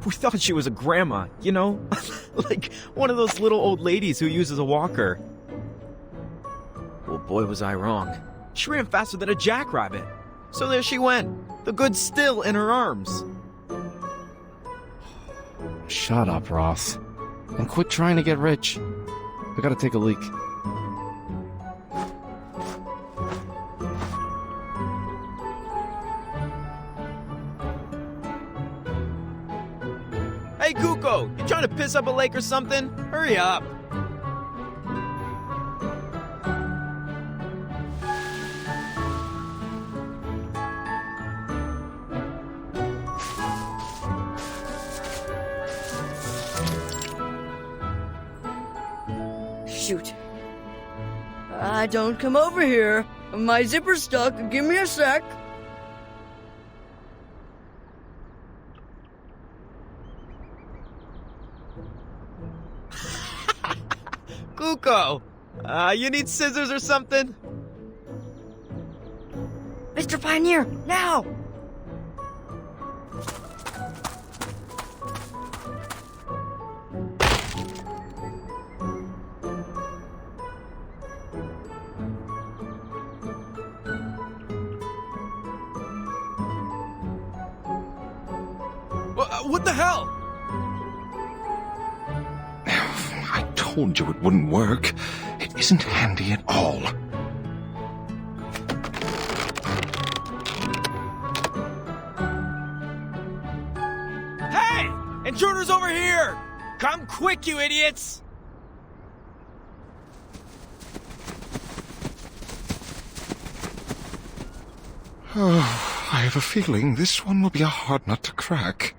We thought she was a grandma, you know? Like one of those little old ladies who uses a walker. Well, boy, was I wrong. She ran faster than a jackrabbit. So there she went, the goods still in her arms. Shut up, Ross. And quit trying to get rich. I gotta take a leak. Hey, Kuko, you trying to piss up a lake or something? Hurry up. Shoot. Don't come over here. My zipper's stuck. Give me a sec. Kuko, you need scissors or something? Mr. Pioneer, now! What the hell? I told you it wouldn't work. It isn't handy at all. Hey! Intruders over here! Come quick, you idiots! Oh, I have a feeling this one will be a hard nut to crack.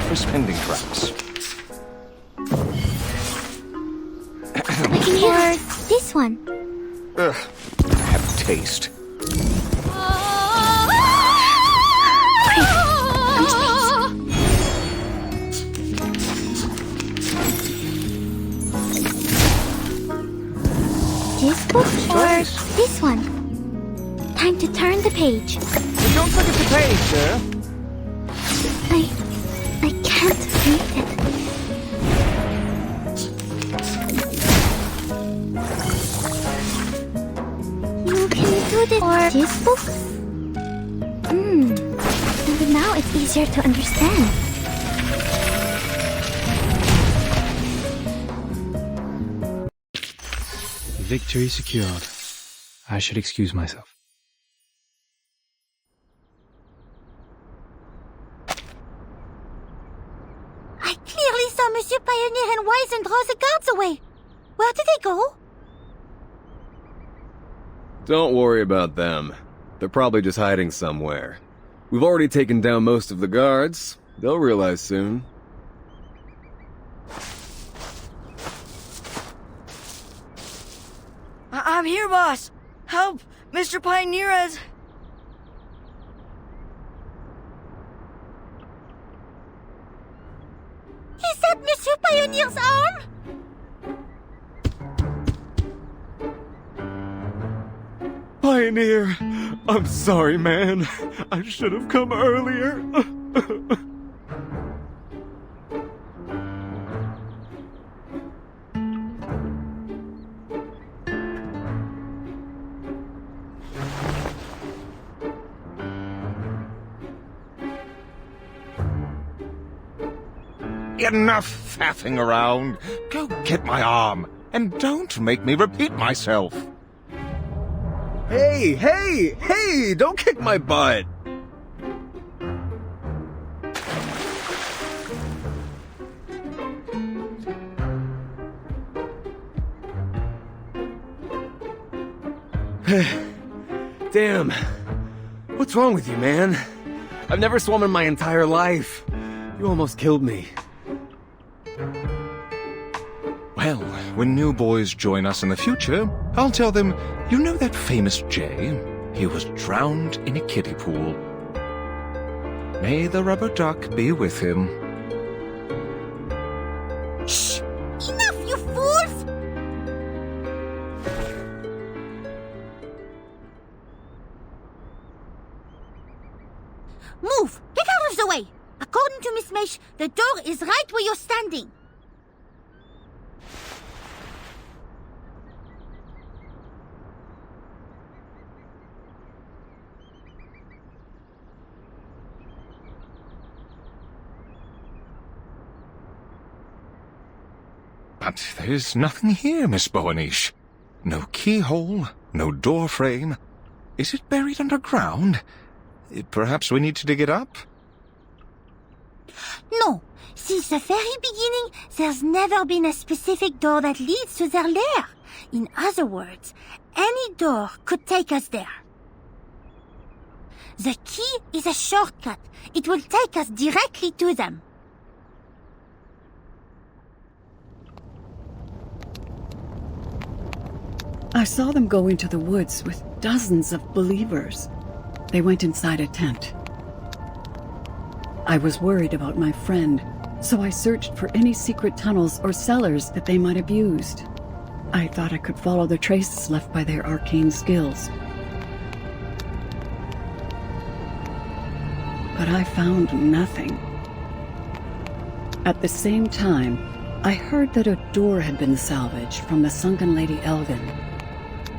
For spending traps. Looking for this one. Ugh, I have a taste. This book or this one? Time to turn the page. Don't look at the page, sir. I can't read it. You can do this or this book? And now it's easier to understand. Victory secured. I should excuse myself. I clearly saw Monsieur Pioneer and Wise and draw the guards away. Where did they go? Don't worry about them. They're probably just hiding somewhere. We've already taken down most of the guards. They'll realize soon. I'm here, boss. Help! Mr. Pioneer has... Is that Monsieur Pioneer's arm? Pioneer! I'm sorry, man. I should have come earlier. Enough faffing around. Go get my arm. And don't make me repeat myself. Hey, hey, hey! Don't kick my butt! Damn. What's wrong with you, man? I've never swum in my entire life. You almost killed me. Well, when new boys join us in the future, I'll tell them, you know that famous Jay? He was drowned in a kiddie pool. May the rubber duck be with him. Shh! Enough, you fools! Move! Get out of the way! According to Miss Meish, the door is right where you're standing. But there's nothing here, Miss Boanish. No keyhole, no door frame. Is it buried underground? Perhaps we need to dig it up? No. Since the very beginning, there's never been a specific door that leads to their lair. In other words, any door could take us there. The key is a shortcut. It will take us directly to them. I saw them go into the woods with dozens of believers. They went inside a tent. I was worried about my friend, so I searched for any secret tunnels or cellars that they might have used. I thought I could follow the traces left by their arcane skills. But I found nothing. At the same time, I heard that a door had been salvaged from the sunken Lady Elgin.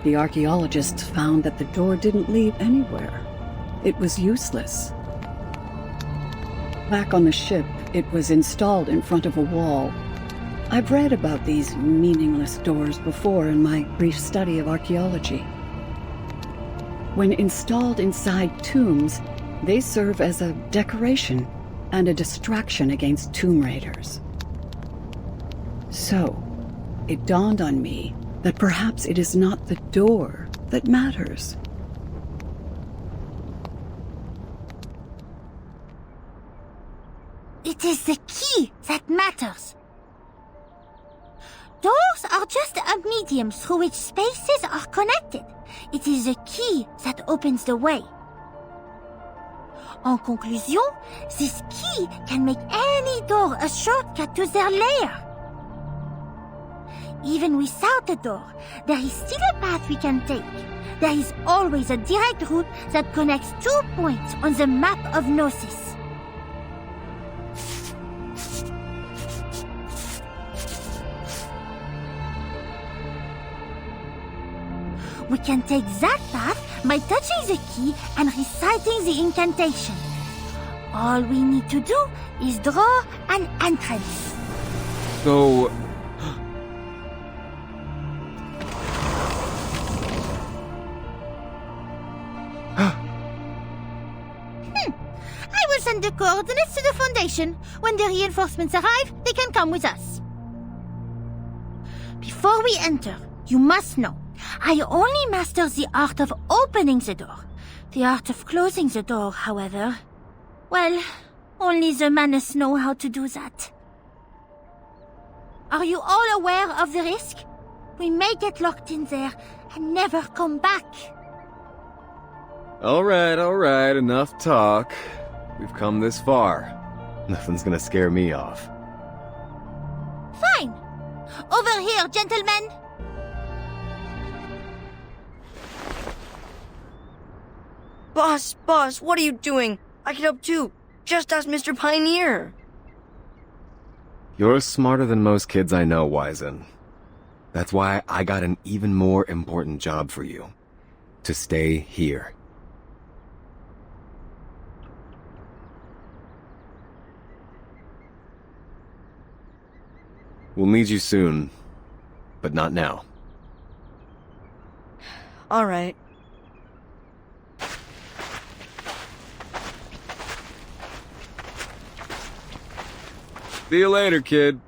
The archaeologists found that the door didn't lead anywhere. It was useless. Back on the ship, it was installed in front of a wall. I've read about these meaningless doors before in my brief study of archaeology. When installed inside tombs, they serve as a decoration and a distraction against tomb raiders. So, it dawned on me that perhaps it is not the door that matters. It is the key that matters. Doors are just a medium through which spaces are connected. It is the key that opens the way. En conclusion, this key can make any door a shortcut to their lair. Even without a door, there is still a path we can take. There is always a direct route that connects 2 points on the map of Gnosis. We can take that path by touching the key and reciting the incantation. All we need to do is draw an entrance. So... I will send the coordinates to the Foundation. When the reinforcements arrive, they can come with us. Before we enter, you must know, I only master the art of opening the door. The art of closing the door, however, well, only the Manus know how to do that. Are you all aware of the risk? We may get locked in there and never come back. All right, enough talk. We've come this far. Nothing's gonna scare me off. Fine. Over here, gentlemen. Boss, what are you doing? I can help too. Just ask Mr. Pioneer. You're smarter than most kids I know, Wizen. That's why I got an even more important job for you. To stay here. We'll need you soon, but not now. All right. See you later, kid.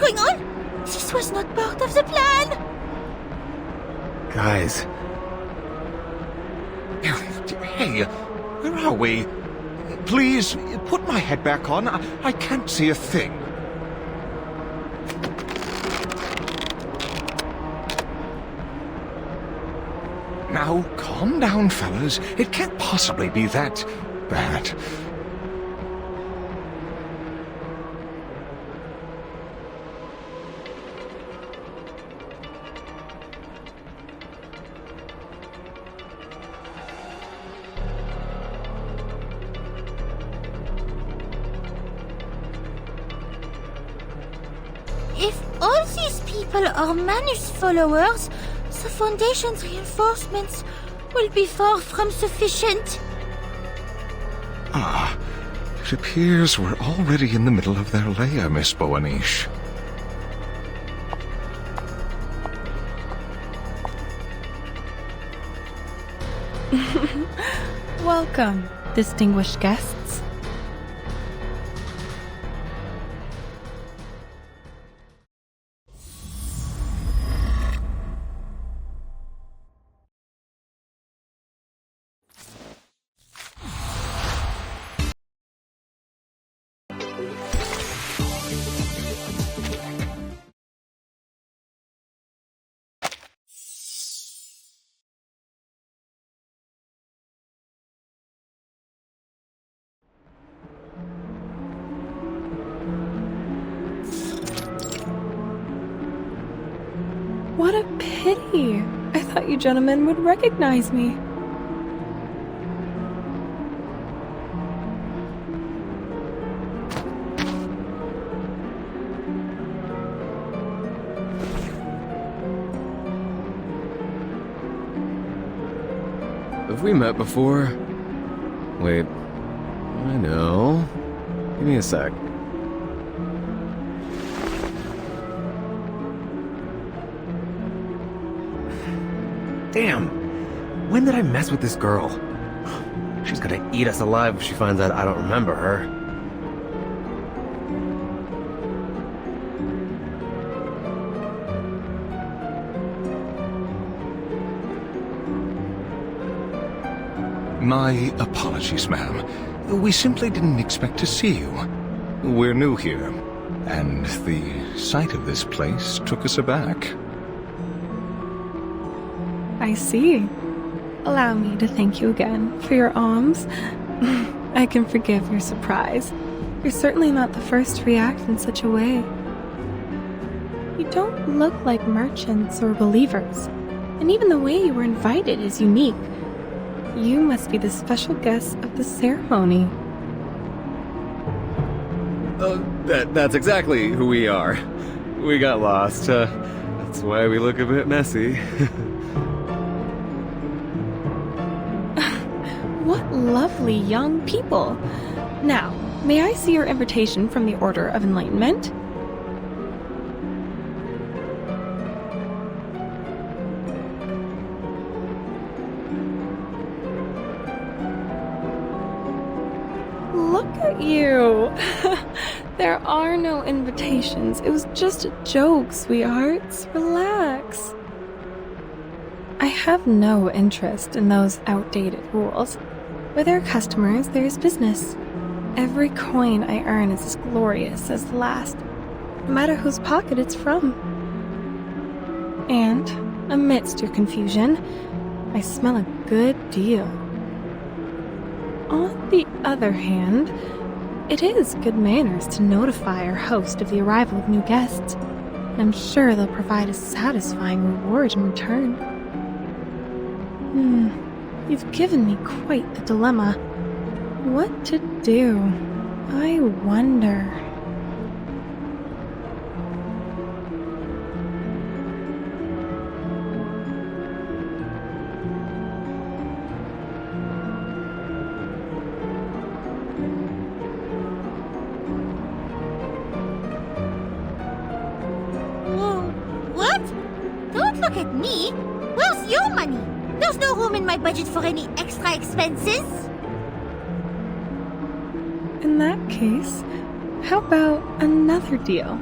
going on? This was not part of the plan! Guys, Hey, where are we? Please, put my head back on. I can't see a thing. Now, calm down, fellas. It can't possibly be that bad. If all these people are Manus followers, the Foundation's reinforcements will be far from sufficient. Ah, it appears we're already in the middle of their lair, Miss Boanish. Welcome, distinguished guests. What a pity! I thought you gentlemen would recognize me. have we met before? Wait, I know. Give me a sec. Damn. When did I mess with this girl? She's gonna eat us alive if she finds out I don't remember her. My apologies, ma'am. We simply didn't expect to see you. We're new here, and the sight of this place took us aback. I see. Allow me to thank you again for your alms. I can forgive your surprise. You're certainly not the first to react in such a way. You don't look like merchants or believers, and even the way you were invited is unique. You must be the special guest of the ceremony. That's exactly who we are. We got lost. That's why we look a bit messy. What lovely young people. Now, may I see your invitation from the Order of Enlightenment? Look at you. There are no invitations. It was just a joke, sweethearts. Relax. I have no interest in those outdated rules. Where there are customers, there is business. Every coin I earn is as glorious as the last, no matter whose pocket it's from. And, amidst your confusion, I smell a good deal. On the other hand, it is good manners to notify our host of the arrival of new guests, and I'm sure they'll provide a satisfying reward in return. You've given me quite the dilemma. What to do? I wonder. What? Don't look at me. Where's your money? There's no room in my budget for any extra expenses. In that case, how about another deal?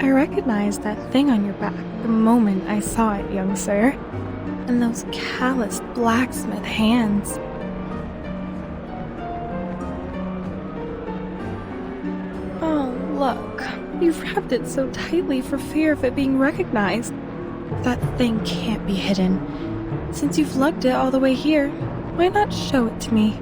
I recognized that thing on your back the moment I saw it, young sir. And those calloused blacksmith hands. Oh, look. You've wrapped it so tightly for fear of it being recognized. That thing can't be hidden. Since you've lugged it all the way here, why not show it to me?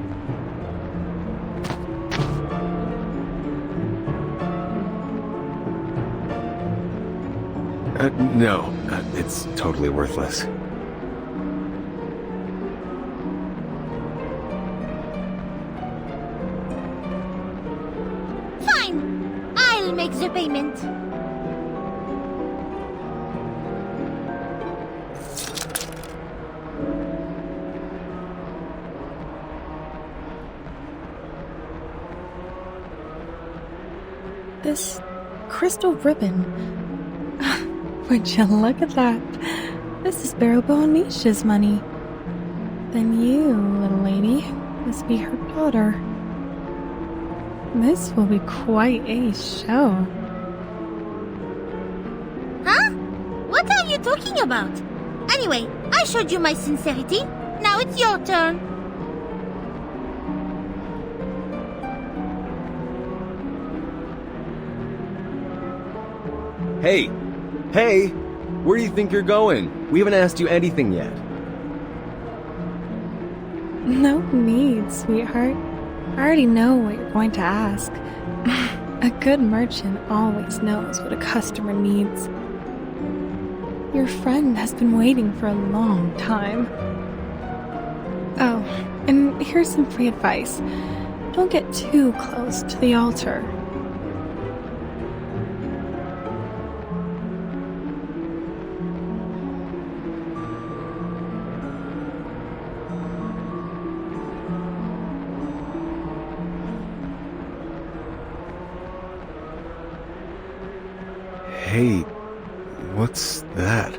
No, it's totally worthless. Fine. I'll make the payment. This crystal ribbon. Would you look at that? This is Barrow Bonisha's money. Then you, little lady, must be her daughter. This will be quite a show. Huh? What are you talking about? Anyway, I showed you my sincerity. Now it's your turn. Hey! Hey! Where do you think you're going? We haven't asked you anything yet. No need, sweetheart. I already know what you're going to ask. A good merchant always knows what a customer needs. Your friend has been waiting for a long time. Oh, and here's some free advice. Don't get too close to the altar. Hey, what's that?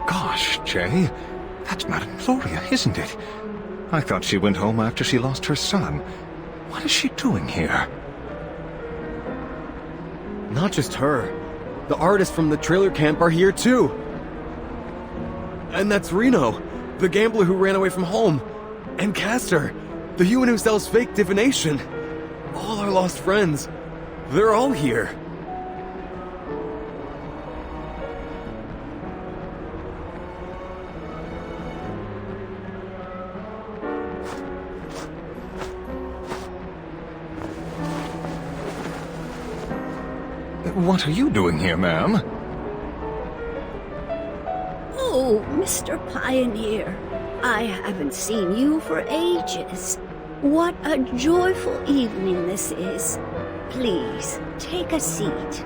Gosh, Jay. That's Madame Gloria, isn't it? I thought she went home after she lost her son. What is she doing here? Not just her. The artists from the trailer camp are here too. And that's Reno, the gambler who ran away from home. And Castor, the human who sells fake divination. All our lost friends. They're all here. What are you doing here, ma'am? Oh, Mr. Pioneer, I haven't seen you for ages. What a joyful evening this is. Please, take a seat.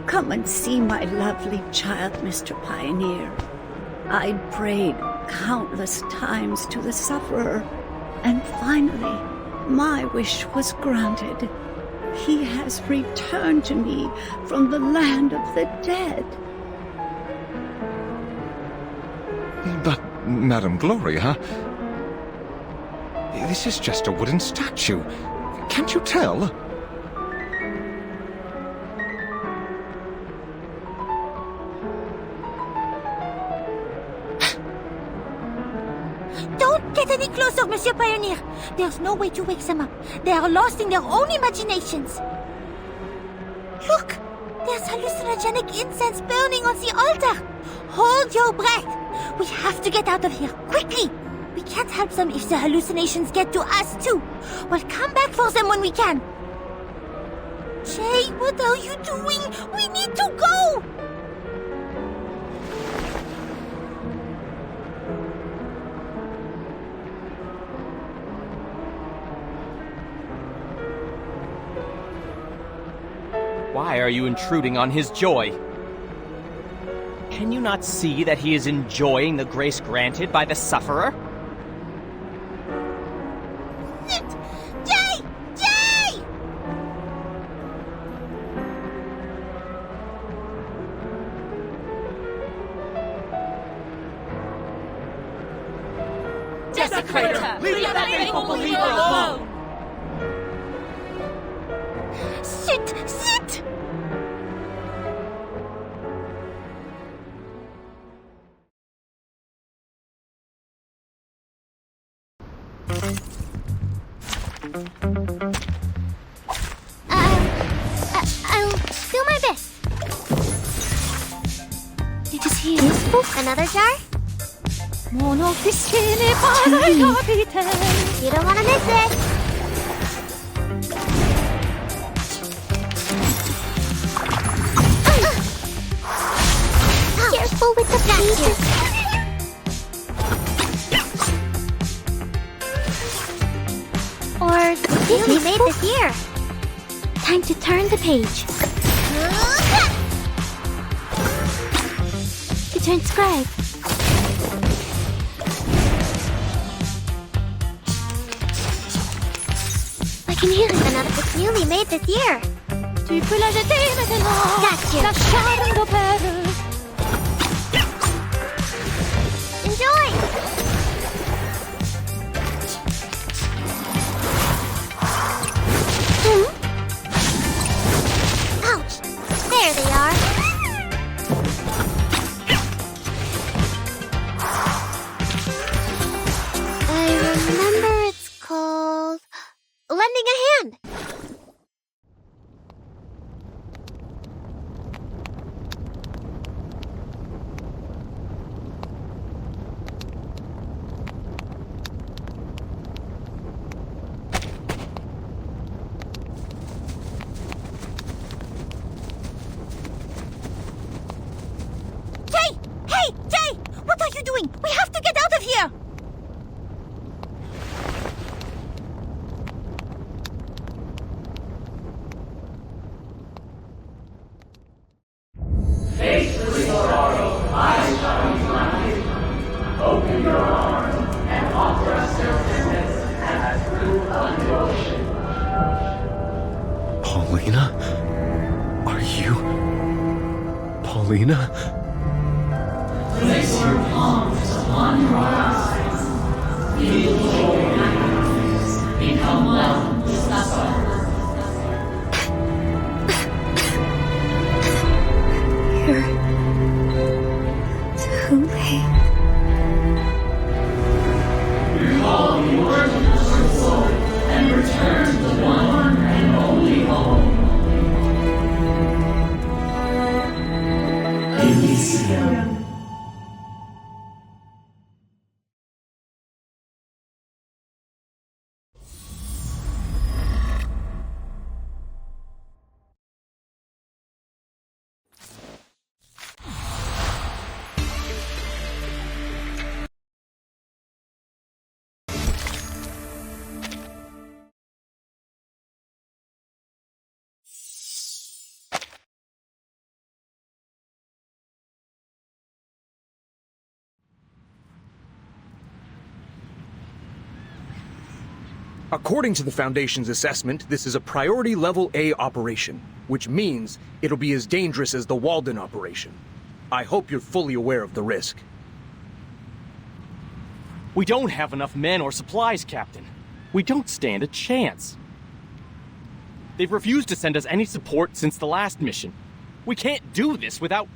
Come and see my lovely child, Mr. Pioneer. I'd prayed countless times to the sufferer, and finally, my wish was granted. He has returned to me from the land of the dead. But, Madame Gloria, this is just a wooden statue. Can't you tell? Don't get any closer, Monsieur Pioneer. There's no way to wake them up. They are lost in their own imaginations. Look! There's hallucinogenic incense burning on the altar. Hold your breath. We have to get out of here, quickly. We can't help them if the hallucinations get to us, too. We'll come back for them when we can. Jay, what are you doing? We need to go! Why are you intruding on his joy? Can you not see that he is enjoying the grace granted by the sufferer? Jay! Jay! Desecrator! Leave that faithful believer alone! Sit! Sit! I'll do my best. It is here. This book? Another jar? Monofiscine para il capitale. You don't want to miss it. Careful with the pages. Or Disney made this year. Time to turn the page. To transcribe. I can hear it. It's newly made this year. Tu peux la jeter maintenant. Gotcha. Lasciando per. Enjoy. Ouch! There they are. I remember it's called lending a hand. Hey, Jay! What are you doing? We have to get out of here! Paulina? Are you... Paulina? Place your palms upon your eyes. Feel joy and happiness. Become one with the sun. You're too late. Recall the origin of your soul and return to the one and only home. Elysium. According to the Foundation's assessment, this is a priority level A operation, which means it'll be as dangerous as the Walden operation. I hope you're fully aware of the risk. We don't have enough men or supplies, Captain. We don't stand a chance. They've refused to send us any support since the last mission. We can't do this without...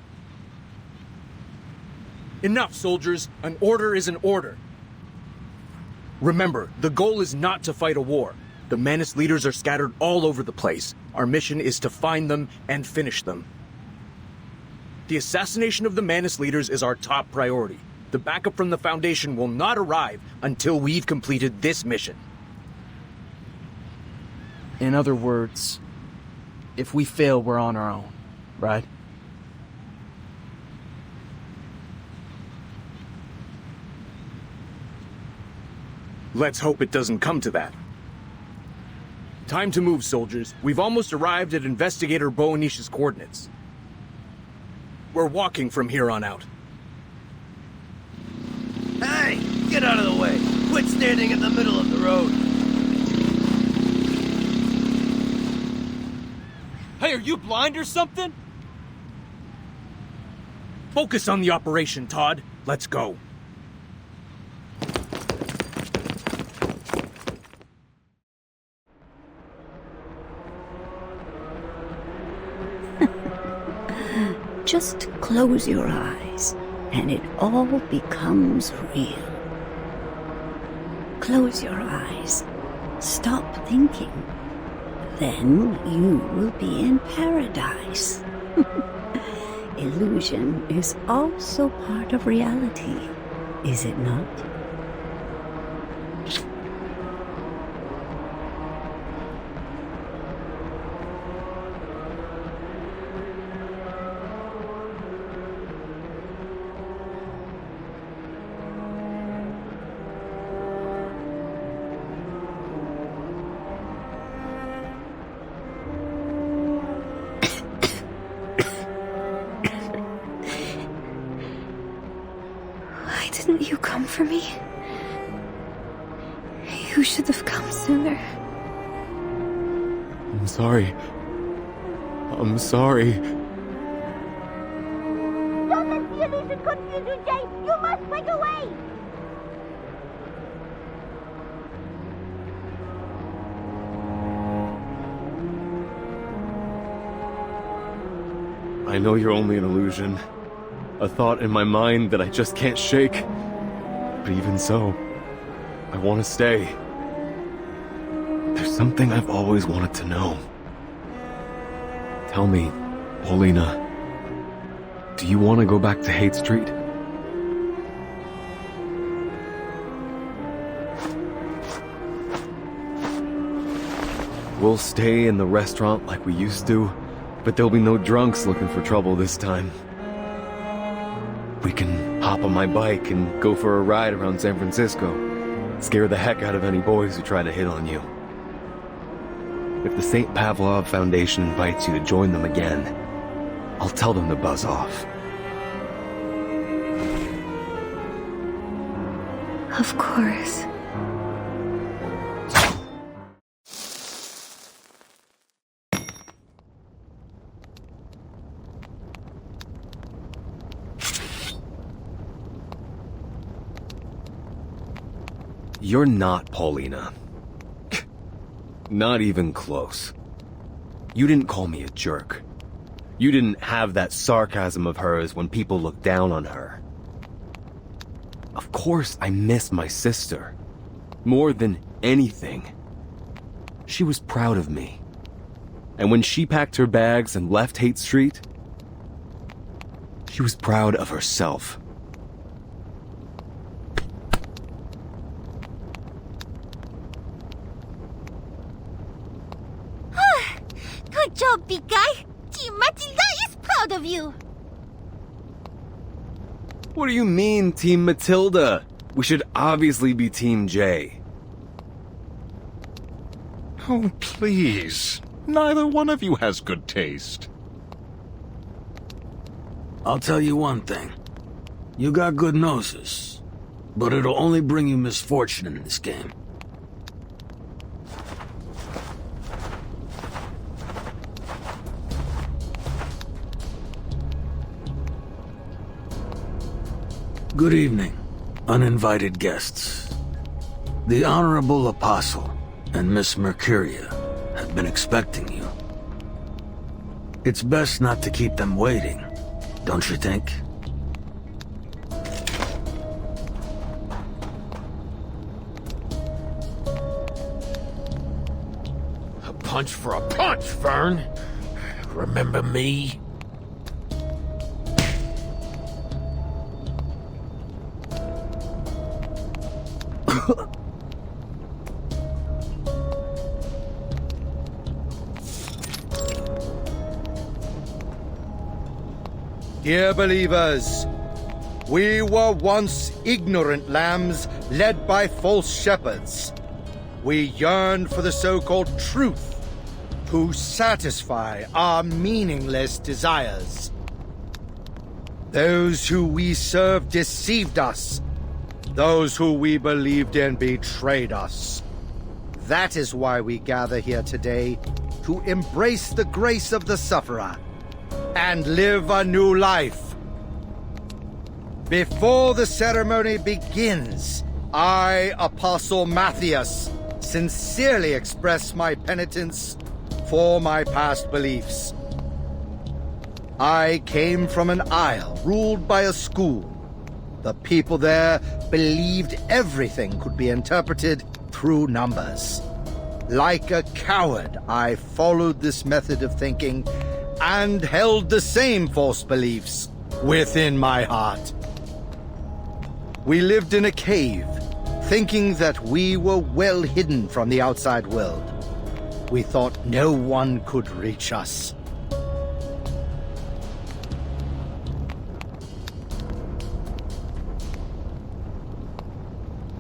Enough, soldiers. An order is an order. Remember, the goal is not to fight a war. The Manus leaders are scattered all over the place. Our mission is to find them and finish them. The assassination of the Manus leaders is our top priority. The backup from the Foundation will not arrive until we've completed this mission. In other words, if we fail, we're on our own, right? Let's hope it doesn't come to that. Time to move, soldiers. We've almost arrived at Investigator Boanish's coordinates. We're walking from here on out. Hey, get out of the way. Quit standing in the middle of the road. Hey, are you blind or something? Focus on the operation, Todd. Let's go. Just close your eyes, and it all becomes real. Close your eyes. Stop thinking. Then you will be in paradise. Illusion is also part of reality, is it not? Why didn't you come for me? You should have come sooner. I'm sorry. I'm sorry. Don't let the illusion confuse you, Jay! You must break away! I know you're only an illusion. A thought in my mind that I just can't shake. But even so, I want to stay. There's something I've always wanted to know. Tell me, Paulina, do you want to go back to Hate Street? We'll stay in the restaurant like we used to, but there'll be no drunks looking for trouble this time. We can hop on my bike and go for a ride around San Francisco. Scare the heck out of any boys who try to hit on you. If the St. Pavlov Foundation invites you to join them again, I'll tell them to buzz off. Of course. You're not Paulina. Not even close. You didn't call me a jerk. You didn't have that sarcasm of hers when people look down on her. Of course I miss my sister. More than anything. She was proud of me. And when she packed her bags and left Hate Street, she was proud of herself. Good job, big guy! Team Matilda is proud of you! What do you mean, Team Matilda? We should obviously be Team J. Oh, please. Neither one of you has good taste. I'll tell you one thing. You got good noses, but it'll only bring you misfortune in this game. Good evening, uninvited guests. The Honorable Apostle and Miss Mercuria have been expecting you. It's best not to keep them waiting, don't you think? A punch for a punch, Vern. Remember me? Dear believers, we were once ignorant lambs led by false shepherds. We yearn for the so-called truth, who satisfy our meaningless desires. Those who we served deceived us. Those who we believed in betrayed us. That is why we gather here today, to embrace the grace of the sufferer and live a new life. Before the ceremony begins, I, Apostle Matthias, sincerely express my penitence for my past beliefs. I came from an isle ruled by a school. The people there believed everything could be interpreted through numbers. Like a coward, I followed this method of thinking and held the same false beliefs within my heart. We lived in a cave, thinking that we were well hidden from the outside world. We thought no one could reach us.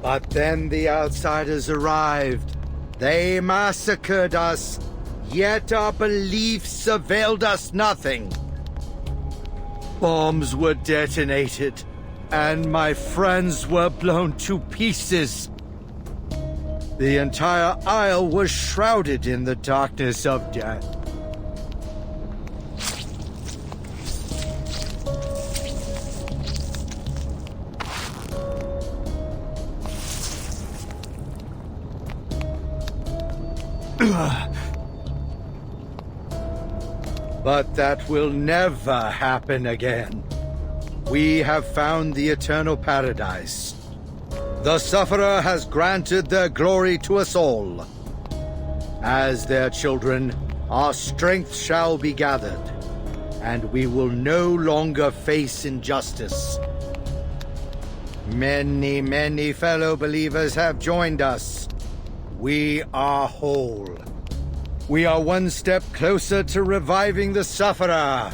But then the outsiders arrived. They massacred us, yet our beliefs availed us nothing. Bombs were detonated, and my friends were blown to pieces. The entire isle was shrouded in the darkness of death. But that will never happen again. We have found the eternal paradise. The Sufferer has granted their glory to us all. As their children, our strength shall be gathered, and we will no longer face injustice. Many, many fellow believers have joined us. We are whole. We are one step closer to reviving the Sufferer.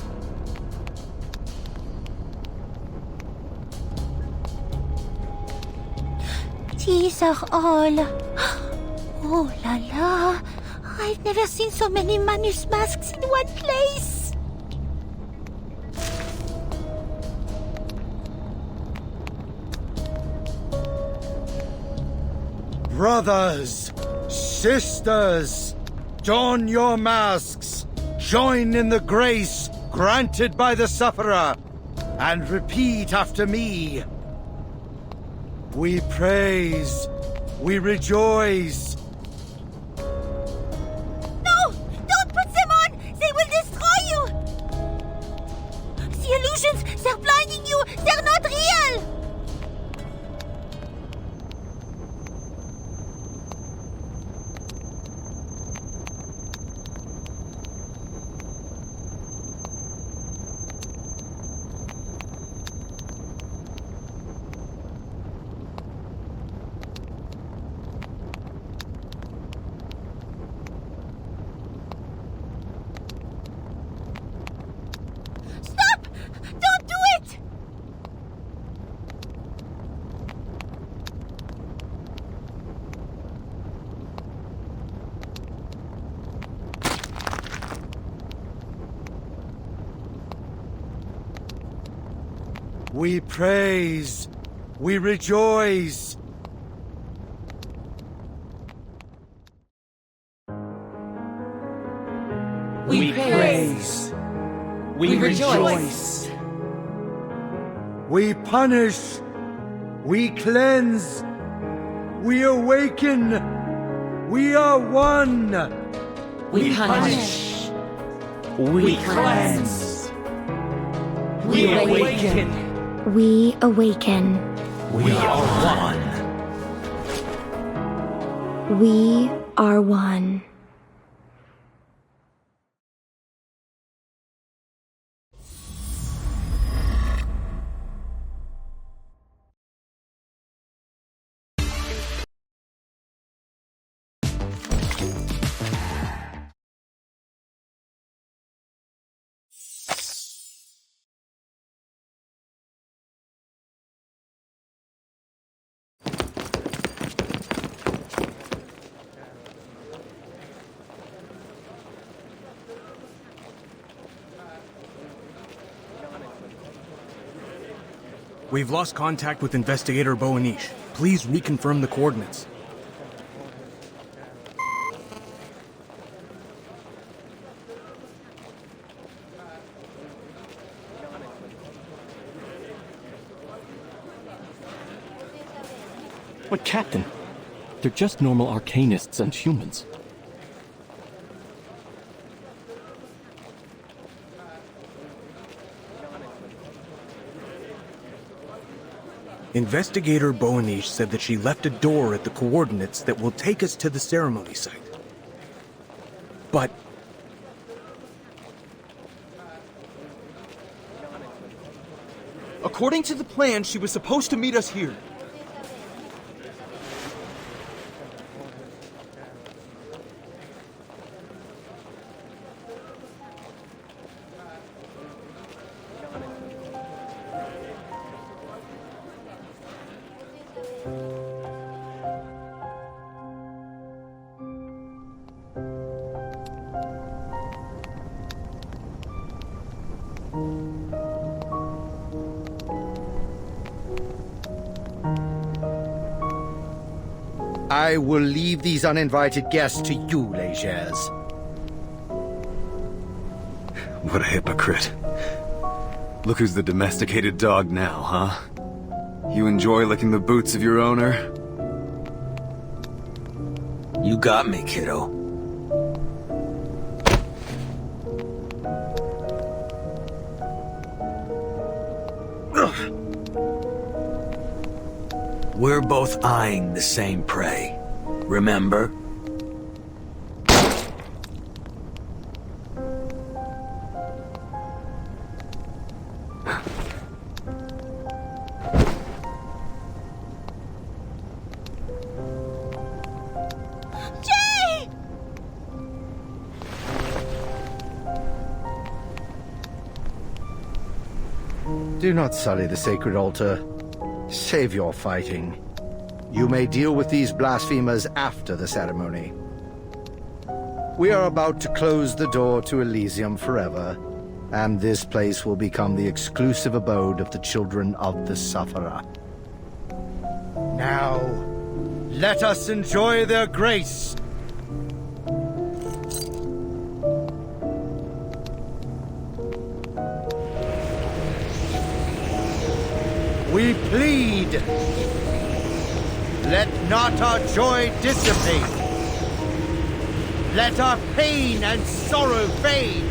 These are all... Oh la la! I've never seen so many Manus masks in one place! Brothers, sisters, don your masks, join in the grace granted by the Sufferer, and repeat after me. We praise, we rejoice. No! Don't put them on! They will destroy you! The illusions, they're blinding you! They're not real! We praise, we rejoice. We praise, we rejoice. We punish, we cleanse, we awaken, we are one. We punish, we cleanse, we awaken. We awaken. We are one. We are one. We've lost contact with Investigator Boanish. Please reconfirm the coordinates. But Captain, they're just normal arcanists and humans. Investigator Boanish said that she left a door at the coordinates that will take us to the ceremony site. But... According to the plan, she was supposed to meet us here. I will leave these uninvited guests to you, Legers. What a hypocrite. Look who's the domesticated dog now, huh? You enjoy licking the boots of your owner? You got me, kiddo. We're both eyeing the same prey. Remember? Do not sully the sacred altar. Save your fighting. You may deal with these blasphemers after the ceremony. We are about to close the door to Elysium forever, and this place will become the exclusive abode of the children of the Sufferer. Now, let us enjoy their grace. We plead, let not our joy dissipate. Let our pain and sorrow fade.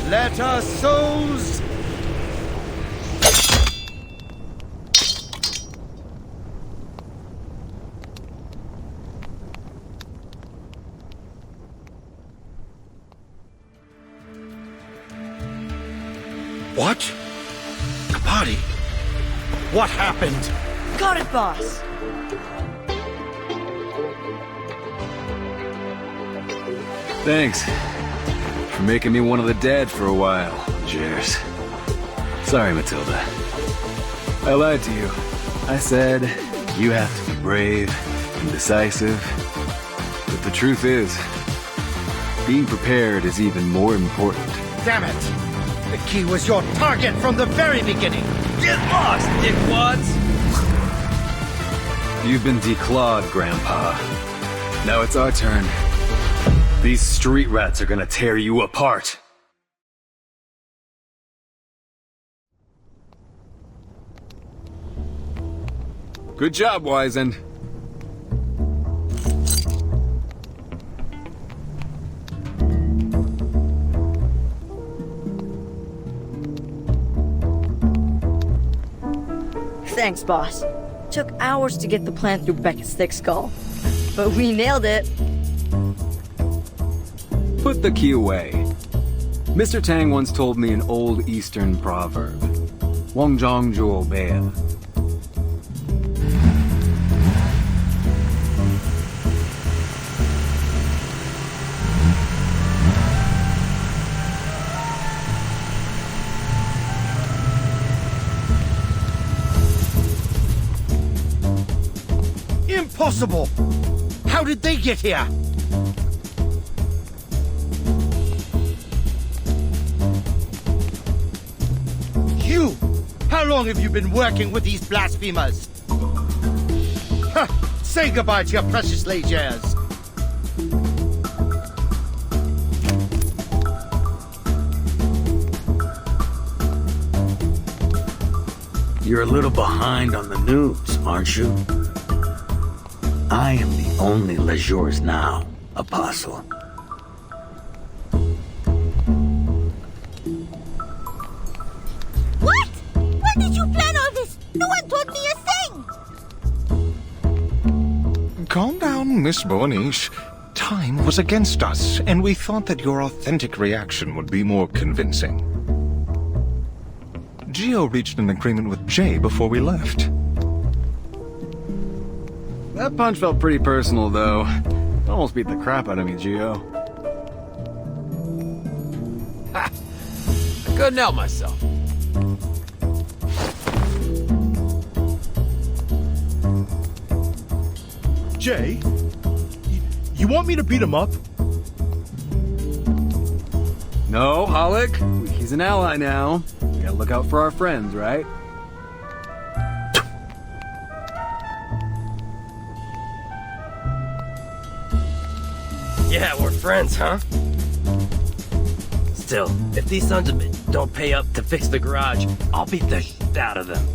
Let our souls What? Kapati? What happened? Got it, boss. Thanks for making me one of the dead for a while, Jers. Sorry, Matilda. I lied to you. I said you have to be brave and decisive. But the truth is, being prepared is even more important. Damn it! The key was your target from the very beginning! Get lost, dickwads! You've been declawed, Grandpa. Now it's our turn. These street rats are gonna tear you apart. Good job, Wizen. Thanks, boss. Took hours to get the plan through Beckett's thick skull. But we nailed it. Put the key away. Mr. Tang once told me an old Eastern proverb. Wong Zhong Zhuo Bear. Impossible! How did they get here? You! How long have you been working with these blasphemers? Say goodbye to your precious légères. You're a little behind on the news, aren't you? I am the only Lejours now, Apostle. What? When did you plan all this? No one told me a thing! Calm down, Miss Borniche. Time was against us, and we thought that your authentic reaction would be more convincing. Gio reached an agreement with Jay before we left. That punch felt pretty personal, though. It almost beat the crap out of me, Gio. Ha! I couldn't help myself. Jay, you want me to beat him up? No, Hollick. He's an ally now. We gotta look out for our friends, right? Yeah, we're friends, huh? Still, if these sons of bitches don't pay up to fix the garage, I'll beat the shit out of them.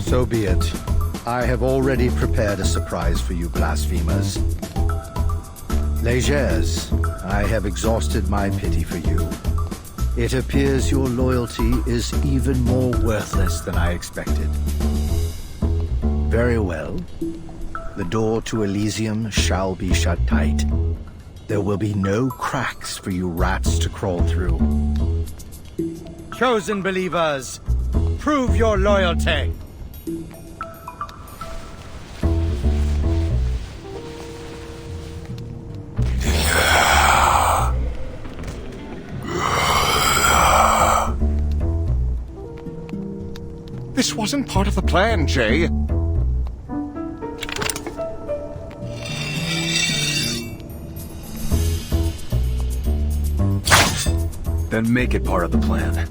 So be it. I have already prepared a surprise for you blasphemers. Légères, I have exhausted my pity for you. It appears your loyalty is even more worthless than I expected. Very well. The door to Elysium shall be shut tight. There will be no cracks for you rats to crawl through. Chosen believers, prove your loyalty. This wasn't part of the plan, Jay. Then make it part of the plan.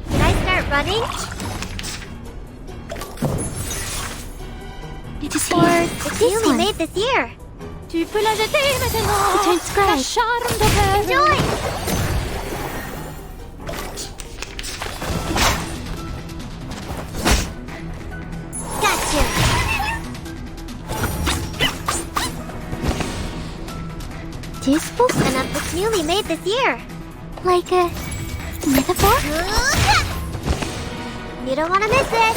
Can I start running? It is yours. It's newly made this year. Tu peux la jeter maintenant. It turns gray. La charme de peur. Enjoy. Gotcha. Two spooks and it's newly made this year. Like a metaphor? You don't want to miss it.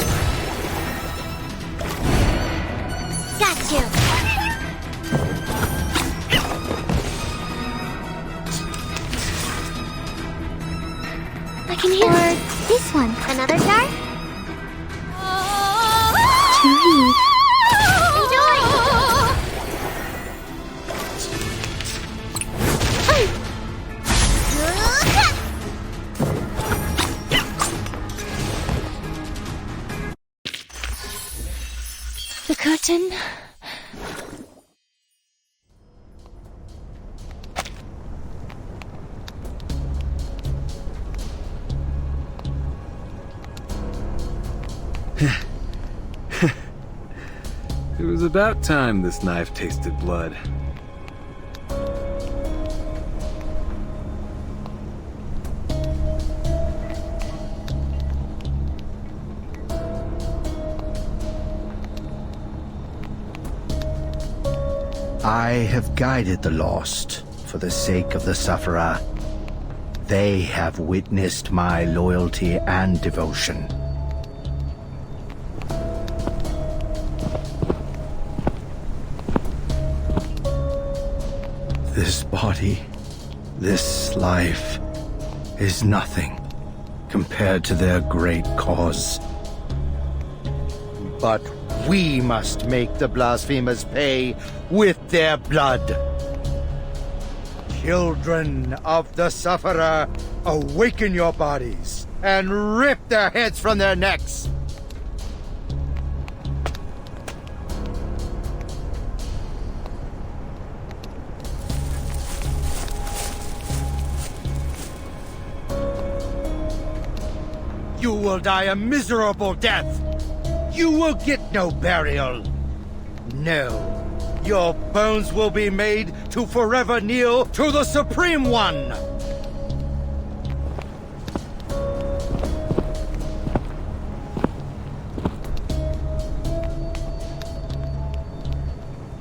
Got you. I can hear this one. Another jar? Trees. Enjoy! The curtain. It was about time this knife tasted blood. I have guided the lost for the sake of the sufferer. They have witnessed my loyalty and devotion. This body, this life, is nothing compared to their great cause. But we must make the blasphemers pay with their blood. Children of the sufferer, awaken your bodies. and rip their heads from their necks. You will die a miserable death. You will get no burial. No, your bones will be made to forever kneel to the Supreme One.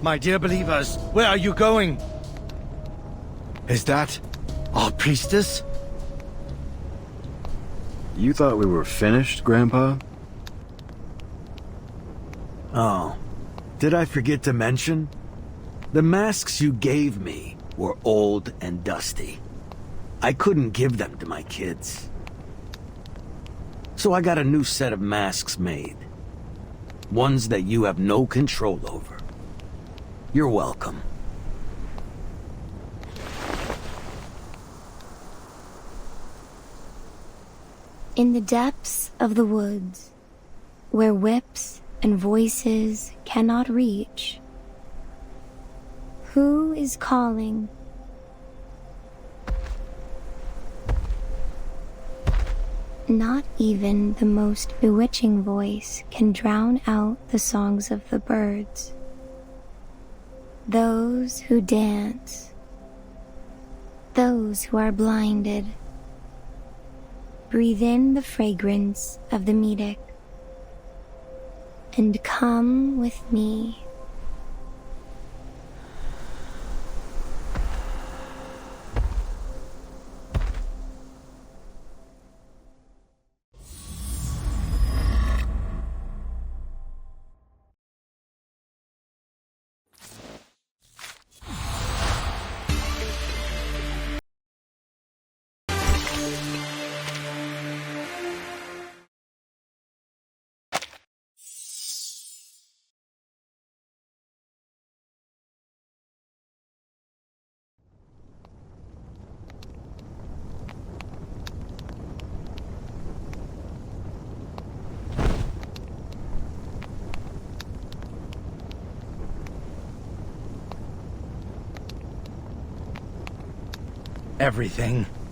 My dear believers, where are you going? Is that our priestess? You thought we were finished, Grandpa? Oh, did I forget to mention? The masks you gave me were old and dusty. I couldn't give them to my kids. So I got a new set of masks made. Ones that you have no control over. You're welcome. In the depths of the woods, where whips and voices cannot reach, who is calling? Not even the most bewitching voice can drown out the songs of the birds. Those who dance, those who are blinded, breathe in the fragrance of the Medic, and come with me.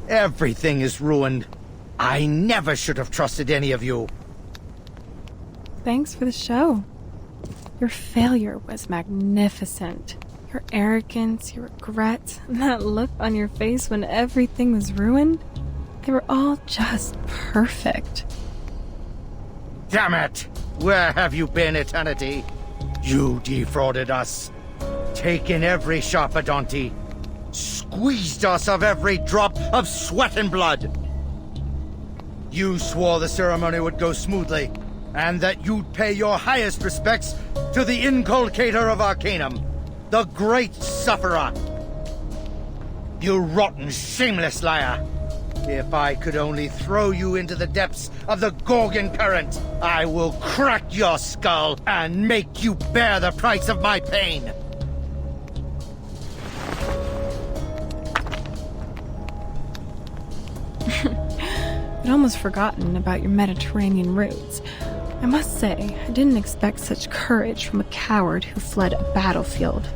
Everything is ruined. I never should have trusted any of you. Thanks for the show. Your failure was magnificent. Your arrogance, your regret, and that look on your face when everything was ruined, they were all just perfect. Damn it! Where have you been, Eternity? You defrauded us. Taken every Sharpadonti. Squeezed us of every drop of sweat and blood. You swore the ceremony would go smoothly, and that you'd pay your highest respects to the inculcator of Arcanum, the great sufferer. You rotten, shameless liar. If I could only throw you into the depths of the Gorgon current, I will crack your skull and make you bear the price of my pain. I'd almost forgotten about your Mediterranean roots. I must say, I didn't expect such courage from a coward who fled a battlefield.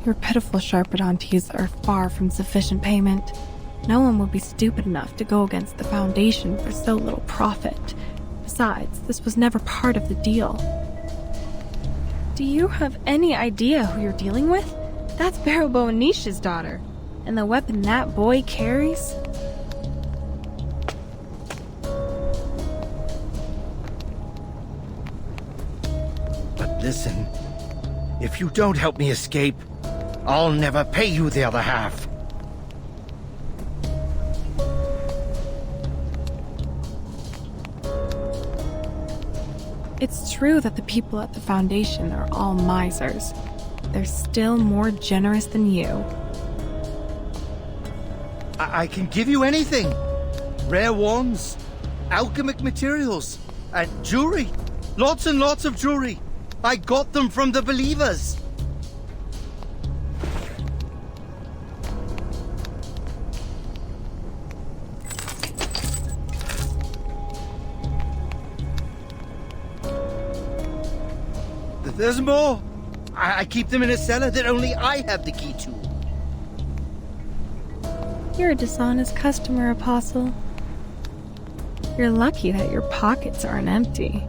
Your pitiful Sharpadontis are far from sufficient payment. No one would be stupid enough to go against the Foundation for so little profit. Besides, this was never part of the deal. Do you have any idea who you're dealing with? That's Barrow Nisha's daughter. And the weapon that boy carries? But listen, if you don't help me escape, I'll never pay you the other half. It's true that the people at the Foundation are all misers. They're still more generous than you. I can give you anything. Rare wands, alchemic materials, and jewelry. Lots and lots of jewelry. I got them from the believers. There's more. I keep them in a cellar that only I have the key to. You're a dishonest customer, Apostle. You're lucky that your pockets aren't empty.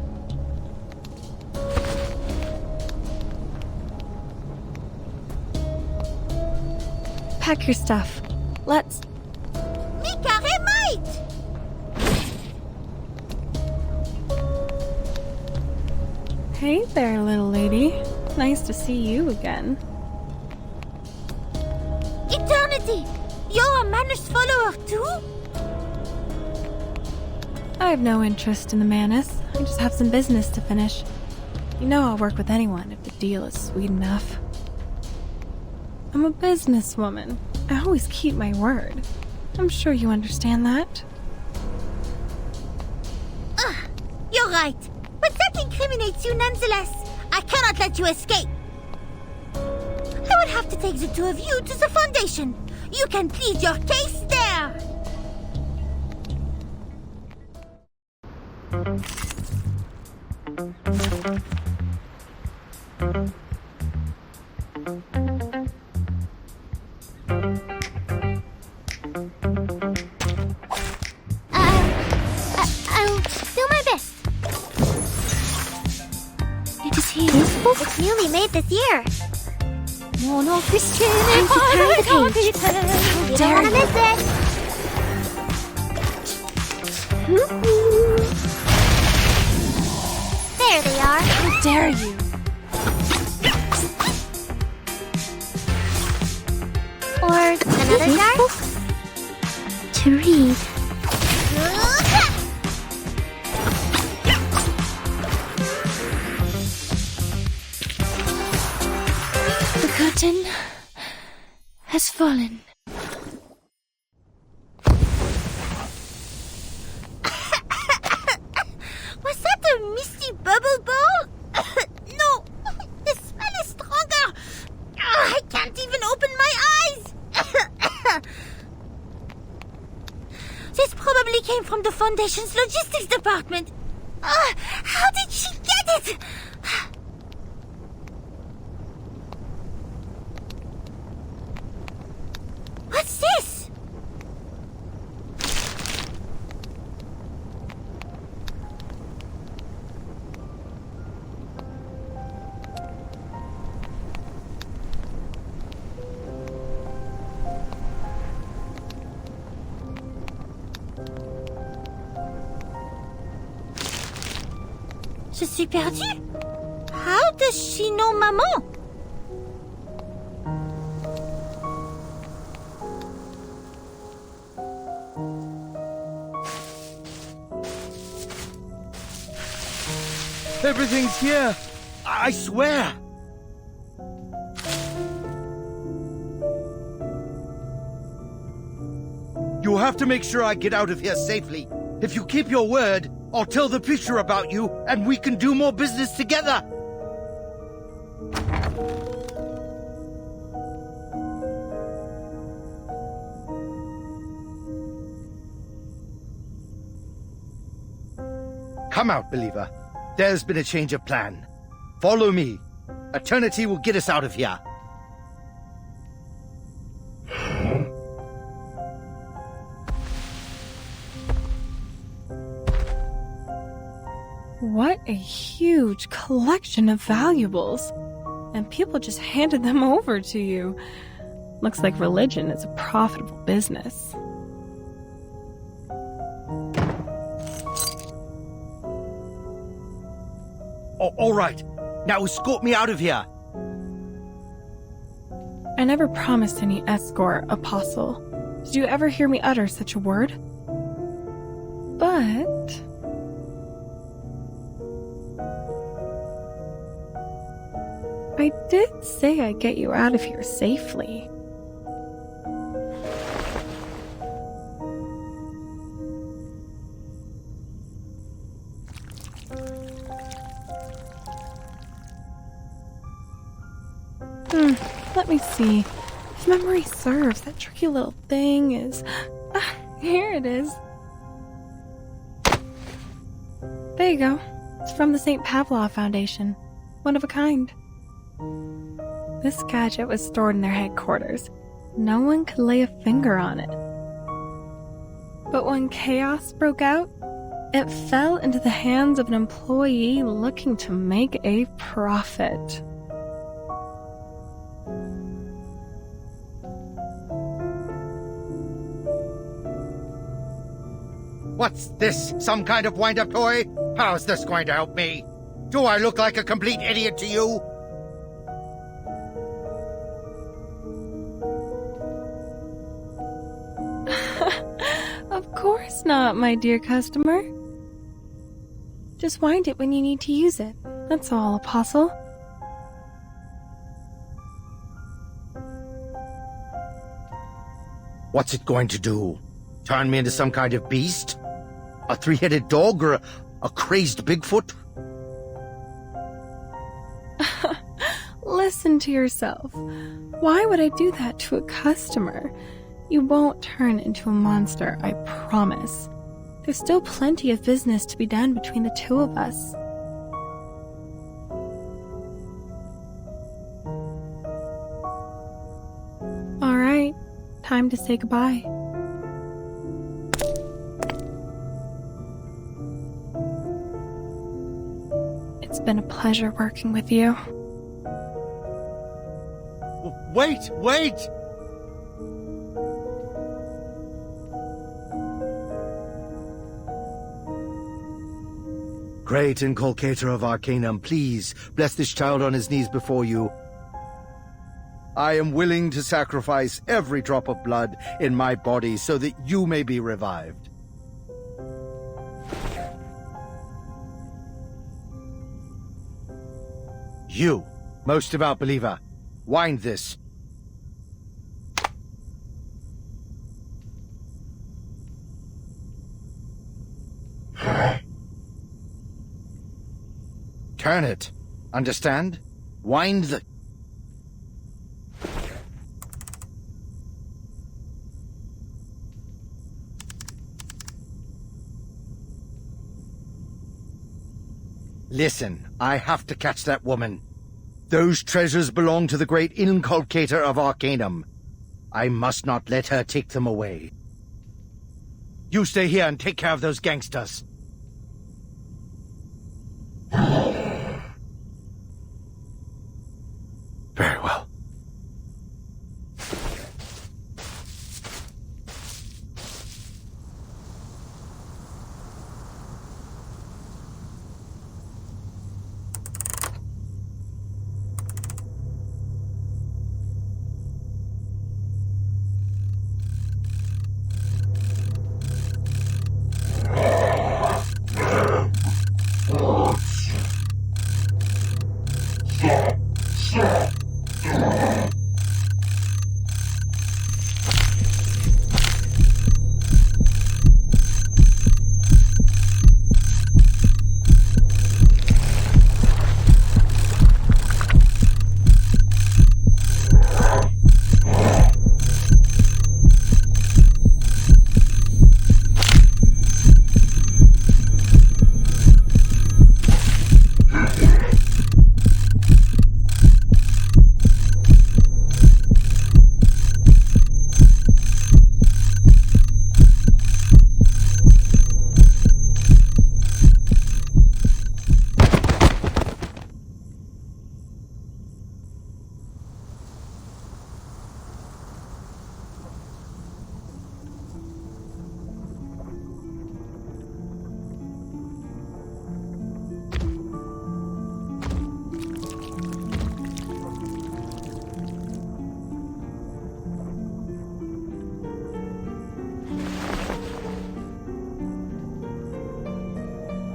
Pack your stuff. Let's... Hey there, little lady. Nice to see you again. Eternity! You're a Manus follower too? I have no interest in the Manus. I just have some business to finish. You know I'll work with anyone if the deal is sweet enough. I'm a businesswoman. I always keep my word. I'm sure you understand that. You're right. But that incriminates you nonetheless. I cannot let you escape. I would have to take the two of you to the Foundation. You can plead your case there. I'll do my best. It is here. It's newly made this year. Mon officier Time to turn the page. capitaine. You don't want to miss it. There they are. How dare you? Or another jar? To read. The curtain has fallen. Was that a misty bubble ball? No! The smell is stronger! I can't even open my eyes! This probably came from the Foundation's logistics department. How did she get it? What's this? Je suis perdue. How does she know Maman? Everything's here. I swear. You have to make sure I get out of here safely. If you keep your word, I'll tell the preacher about you and we can do more business together. Come out, believer. There's been a change of plan. Follow me. Eternity will get us out of here. What a huge collection of valuables. And people just handed them over to you. Looks like religion is a profitable business. All right. Now escort me out of here. I never promised any escort, Apostle. Did you ever hear me utter such a word? But... I did say I'd get you out of here safely. Let me see. If memory serves, that tricky little thing is... here it is. There you go. It's from the St. Pavlov Foundation. One of a kind. This gadget was stored in their headquarters. No one could lay a finger on it. But when chaos broke out, it fell into the hands of an employee looking to make a profit. What's this? Some kind of wind-up toy? How's this going to help me? Do I look like a complete idiot to you? Of course not, my dear customer. Just wind it when you need to use it. That's all, Apostle. What's it going to do? Turn me into some kind of beast? A three-headed dog or a crazed Bigfoot? Listen to yourself. Why would I do that to a customer? You won't turn into a monster, I promise. There's still plenty of business to be done between the two of us. All right, time to say goodbye. It's been a pleasure working with you. Wait! Great inculcator of Arcanum, please bless this child on his knees before you. I am willing to sacrifice every drop of blood in my body so that you may be revived. You, most devout believer, wind this. Turn it. Understand? Wind the... Listen, I have to catch that woman. Those treasures belong to the great inculcator of Arcanum. I must not let her take them away. You stay here and take care of those gangsters. Very well.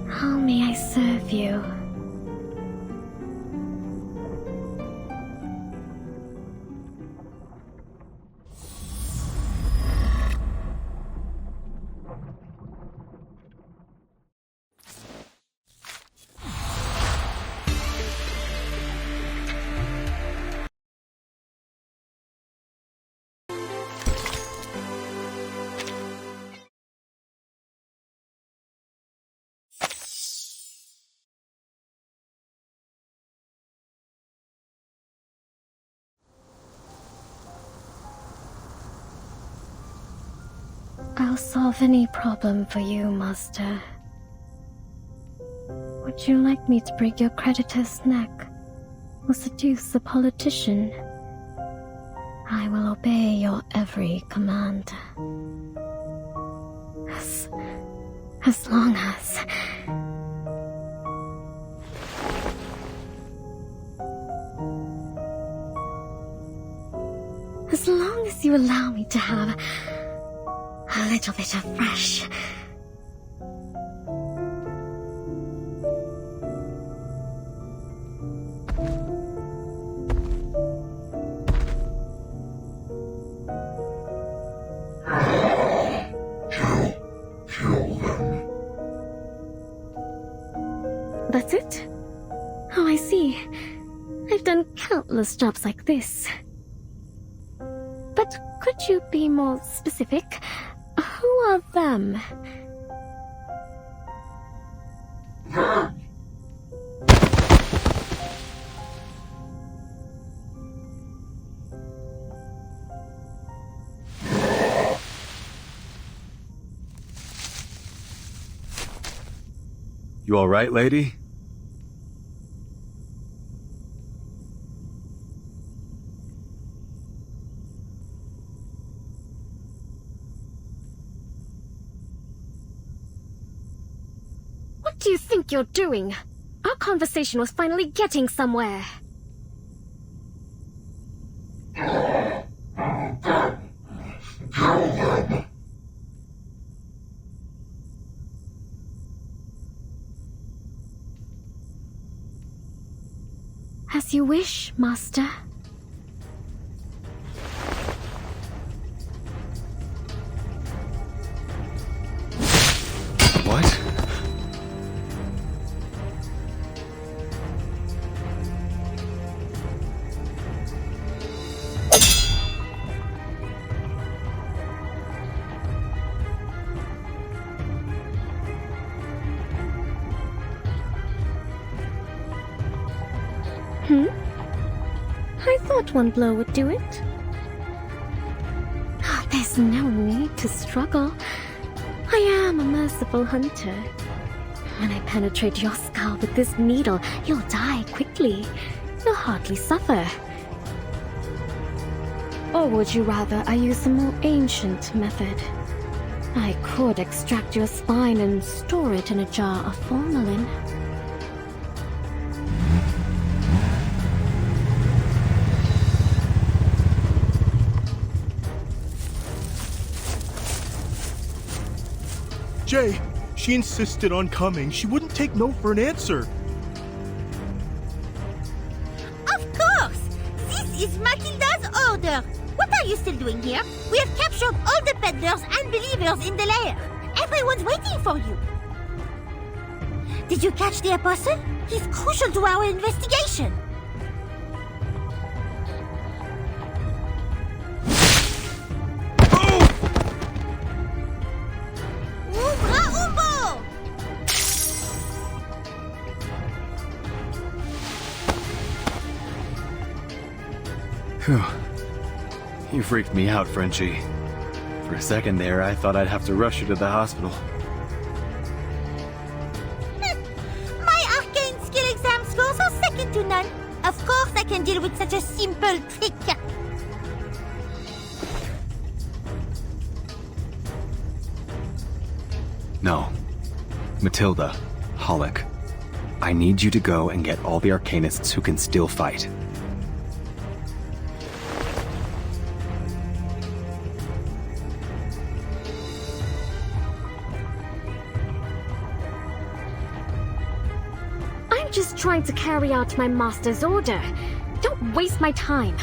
How may I serve you? I'll solve any problem for you, Master. Would you like me to break your creditor's neck or seduce a politician? I will obey your every command. As long as... As long as you allow me to have a little bit of fresh... That's it? Oh, I see. I've done countless jobs like this. But could you be more specific? Who are them? You all right, lady? What do you think you're doing? Our conversation was finally getting somewhere. As you wish, Master. What? I thought one blow would do it. There's no need to struggle. I am a merciful hunter. When I penetrate your skull with this needle, you'll die quickly. You'll hardly suffer. Or would you rather I use a more ancient method? I could extract your spine and store it in a jar of formalin. Jay, she insisted on coming. She wouldn't take no for an answer. Of course! This is Matilda's order! What are you still doing here? We have captured all the peddlers and believers in the lair. Everyone's waiting for you. Did you catch the apostle? He's crucial to our investigation. Phew. You freaked me out, Frenchie. For a second there, I thought I'd have to rush you to the hospital. My arcane skill exam scores are second to none. Of course I can deal with such a simple trick. No. Matilda, Hollick, I need you to go and get all the Arcanists who can still fight. I'm just trying to carry out my master's order. Don't waste my time.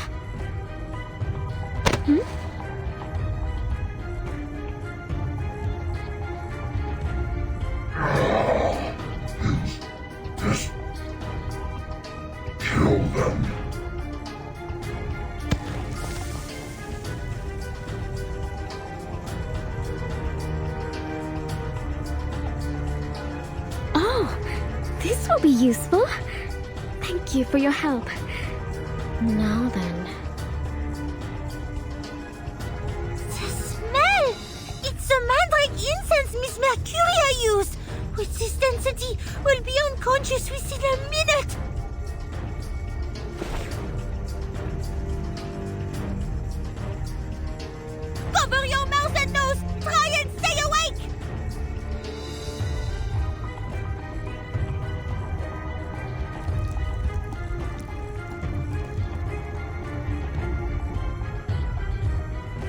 Kill them. Oh, this will be useful. Thank you for your help. Now then. The smell! It's a Miss Mercuria used! With this density, we'll be unconscious within a minute! Cover your mouth and nose! Try and stay awake!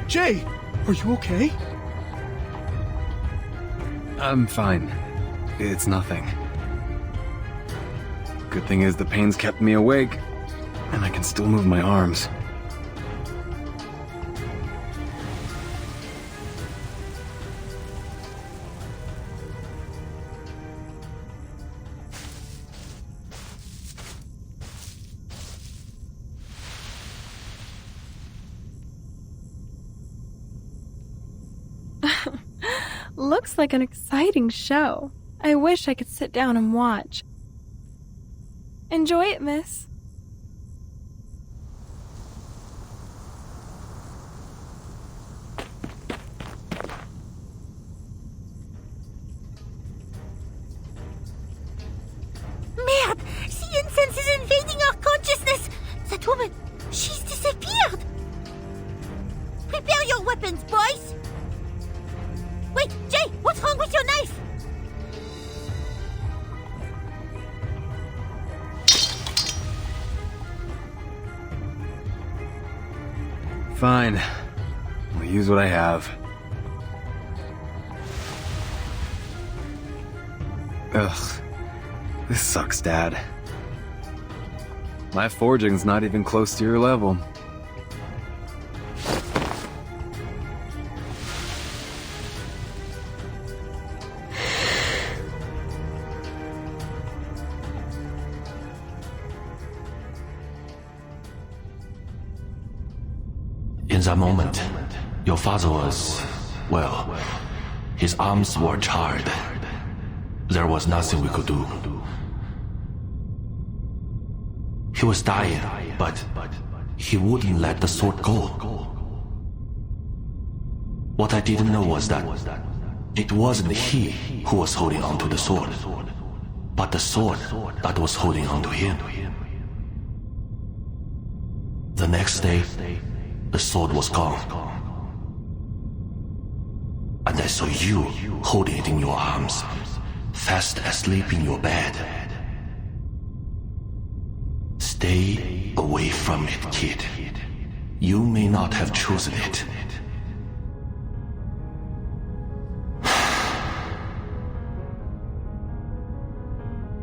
Jay, are you okay? I'm fine. It's nothing. Good thing is the pain's kept me awake, and I can still move my arms. Looks like an exciting show. I wish I could sit down and watch. Enjoy it, miss. Merde! The incense is invading our consciousness! That woman, she's disappeared! Prepare your weapons, boys! Wait, Jay, what's wrong with your knife? Fine. I'll use what I have. Ugh. This sucks, Dad. My forging's not even close to your level. In that moment, your father was, well, his arms were charred. There was nothing we could do. He was dying, but he wouldn't let the sword go. What I didn't know was that it wasn't he who was holding onto the sword, but the sword that was holding onto him. The next day, the sword was gone. And I saw you holding it in your arms, fast asleep in your bed. Stay away from it, kid. You may not have chosen it.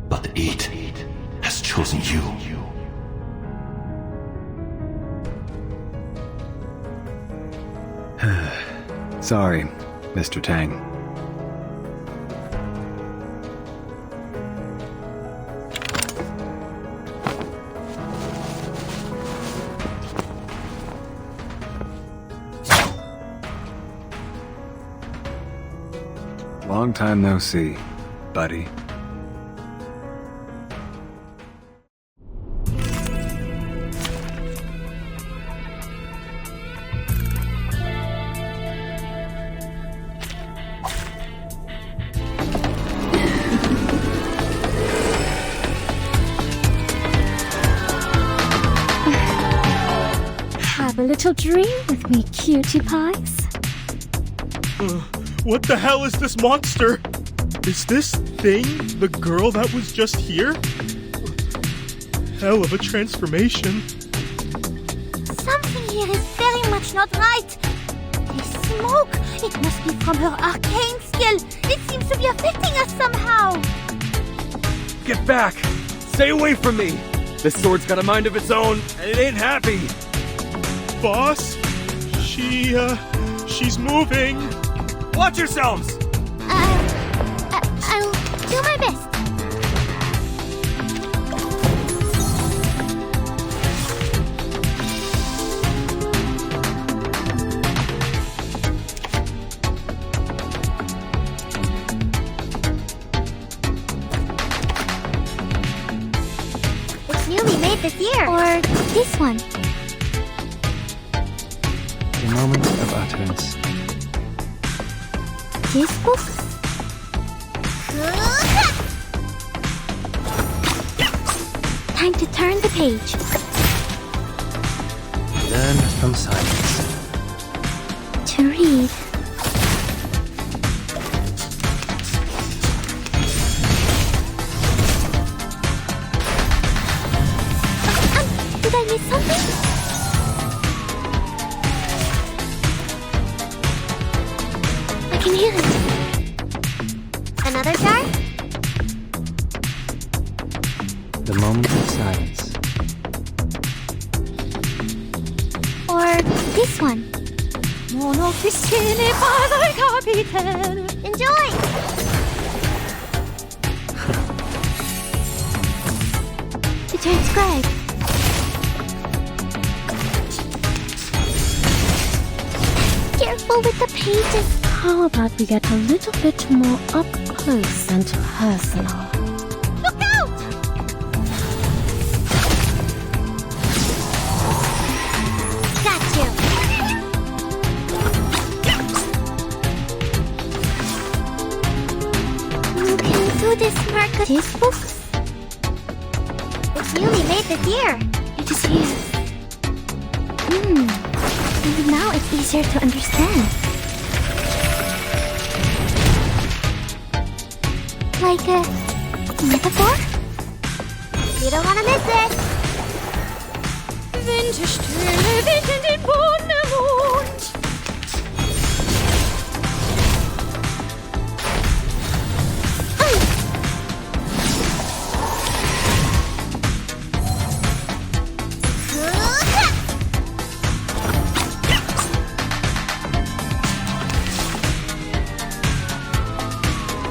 But it has chosen you. Sorry, Mr. Tang. Long time no see, buddy. Have a little dream with me, cutie pies. What the hell is this monster? Is this thing the girl that was just here? Hell of a transformation. Something here is very much not right. This smoke, it must be from her arcane skill. It seems to be affecting us somehow. Get back! Stay away from me! This sword's got a mind of its own, and it ain't happy! Boss? She's moving. Watch yourselves! I'll do my best. It's newly made this year. Or this one. A moment of utterance. This book? Time to turn the page. Learn from silence. To read. Did I miss something? I can hear it. Another jar? The moment of silence. Or this one. Mon officier n'est pas un capitaine. Enjoy! To transcribe. Careful with the pages. How about we get a little bit more up close and personal? Look out! Got you. Looking through this market. These books. It's newly made this year. It is here. And now it's easier to understand. Like a metaphor? You don't want to miss it! Winterstille weht in den Wonnemond.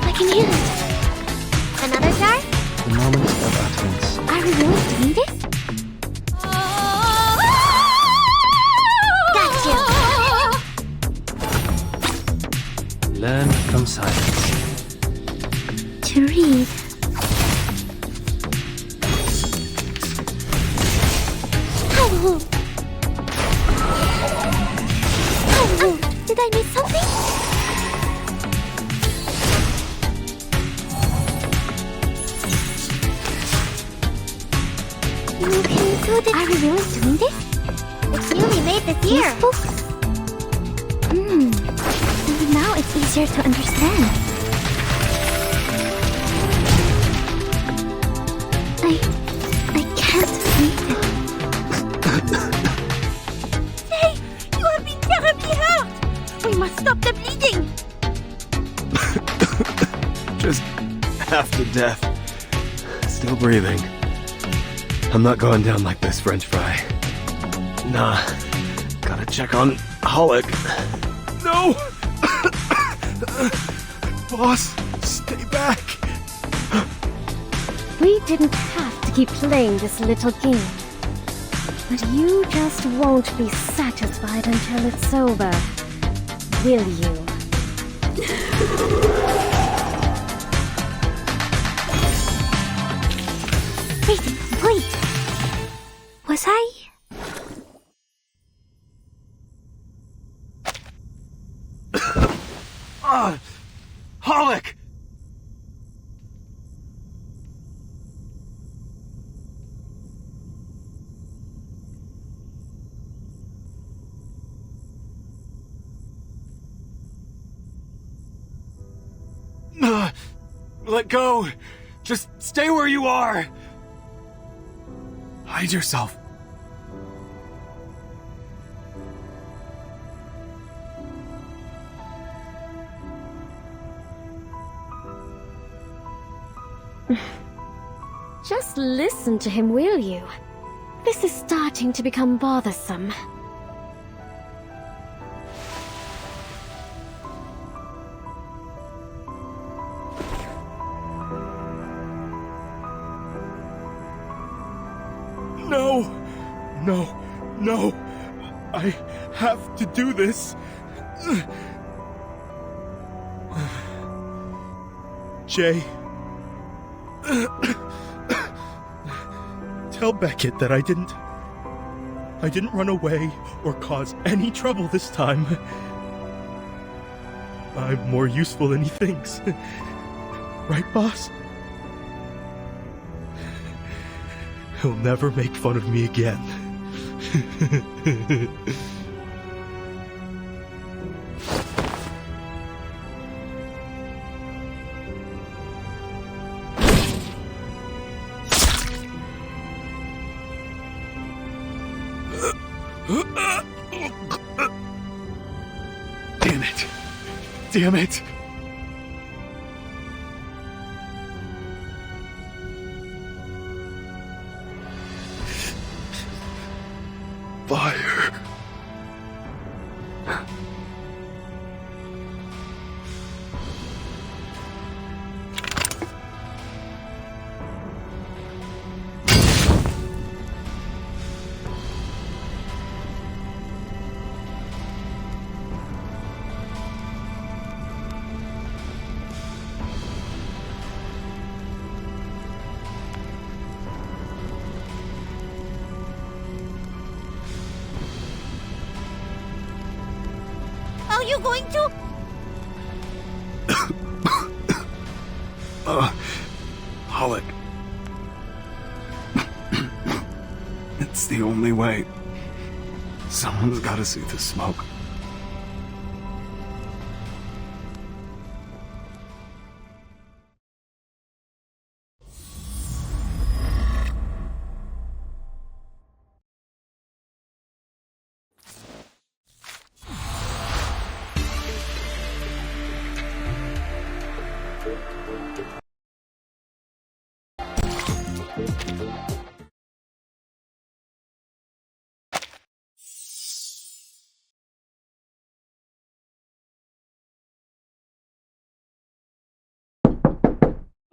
I can hear it. Another jar? The moment of utterance. Are we really doing this? Got you. Learn from silence. To read. Did I miss something? Looking through the... Are we really doing this? It's newly made this year. These books. And now it's easier to understand. I can't read it. Hey, you have been terribly hurt. We must stop the bleeding. Just half to death. Still breathing. I'm not going down like this, French fry. Nah. Gotta check on Holic. No! Boss, stay back! We didn't have to keep playing this little game. But you just won't be satisfied until it's over, will you? Wait. Was I? Holic! Let go! Just stay where you are! Hide yourself. Just listen to him, will you? This is starting to become bothersome. No. I have to do this. Jay. Tell Beckett that I didn't run away or cause any trouble this time. I'm more useful than he thinks. Right, boss? He'll never make fun of me again. Damn it! Damn it! Fire! Are you going to? Pollock. It's the only way. Someone's gotta see the smoke.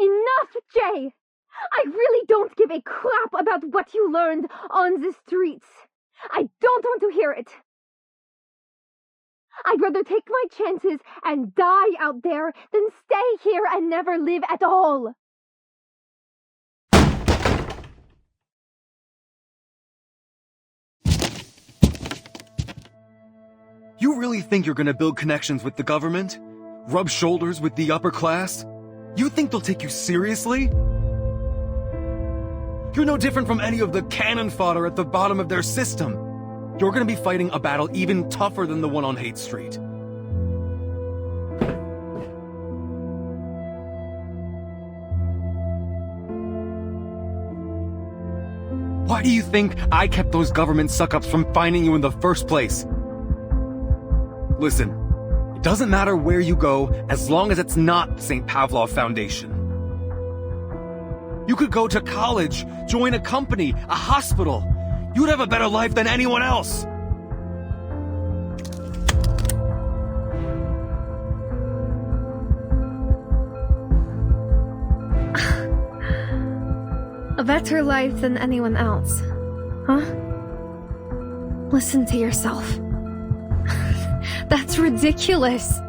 Enough, Jay! I really don't give a crap about what you learned on the streets. I don't want to hear it. I'd rather take my chances and die out there than stay here and never live at all. You really think you're gonna build connections with the government? Rub shoulders with the upper class? You think they'll take you seriously? You're no different from any of the cannon fodder at the bottom of their system. You're gonna be fighting a battle even tougher than the one on Hate Street. Why do you think I kept those government suck-ups from finding you in the first place? Listen, it doesn't matter where you go as long as it's not the St. Pavlov Foundation. You could go to college, join a company, a hospital. You'd have a better life than anyone else. A better life than anyone else, huh? Listen to yourself. That's ridiculous.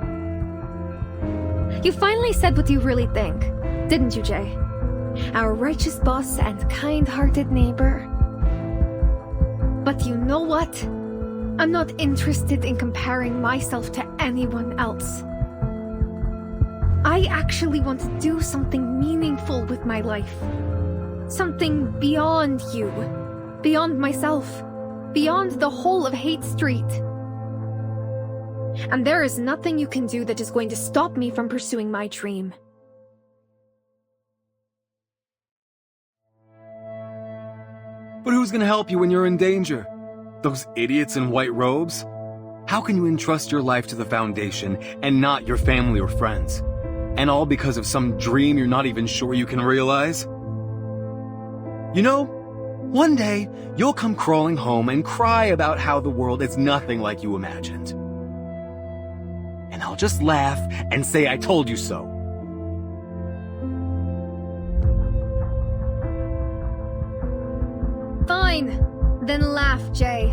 You finally said what you really think, didn't you, Jay? Our righteous boss and kind-hearted neighbor. But you know what? I'm not interested in comparing myself to anyone else. I actually want to do something meaningful with my life. Something beyond you, beyond myself, beyond the whole of Hate Street. And there is nothing you can do that is going to stop me from pursuing my dream. But who's gonna help you when you're in danger? Those idiots in white robes? How can you entrust your life to the Foundation and not your family or friends? And all because of some dream you're not even sure you can realize? You know, one day you'll come crawling home and cry about how the world is nothing like you imagined. And I'll just laugh and say I told you so. Fine, then laugh, Jay.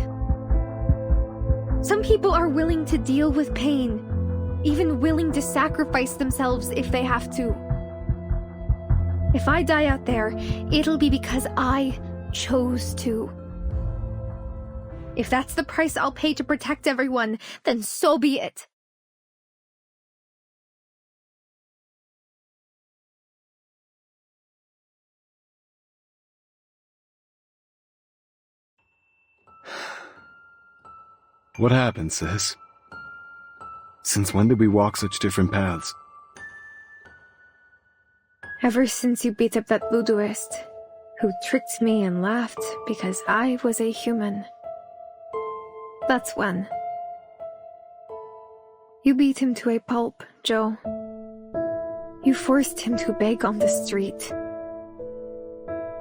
Some people are willing to deal with pain, even willing to sacrifice themselves if they have to. If I die out there, it'll be because I chose to. If that's the price I'll pay to protect everyone, then so be it. What happened, sis? Since when did we walk such different paths? Ever since you beat up that voodooist, who tricked me and laughed because I was a human. That's when. You beat him to a pulp, Joe. You forced him to beg on the street.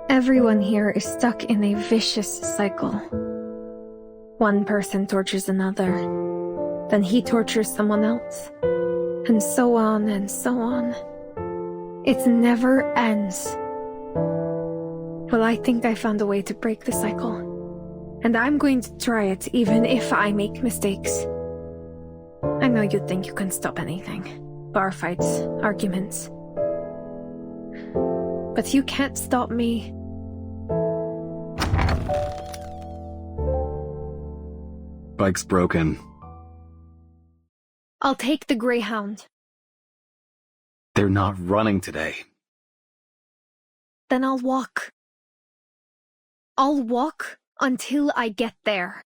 Everyone here is stuck in a vicious cycle. One person tortures another, then he tortures someone else, and so on and so on. It never ends. Well, I think I found a way to break the cycle. And I'm going to try it even if I make mistakes. I know you think you can stop anything. Bar fights, arguments. But you can't stop me. Bike's broken. I'll take the Greyhound. They're not running today. Then I'll walk. I'll walk until I get there.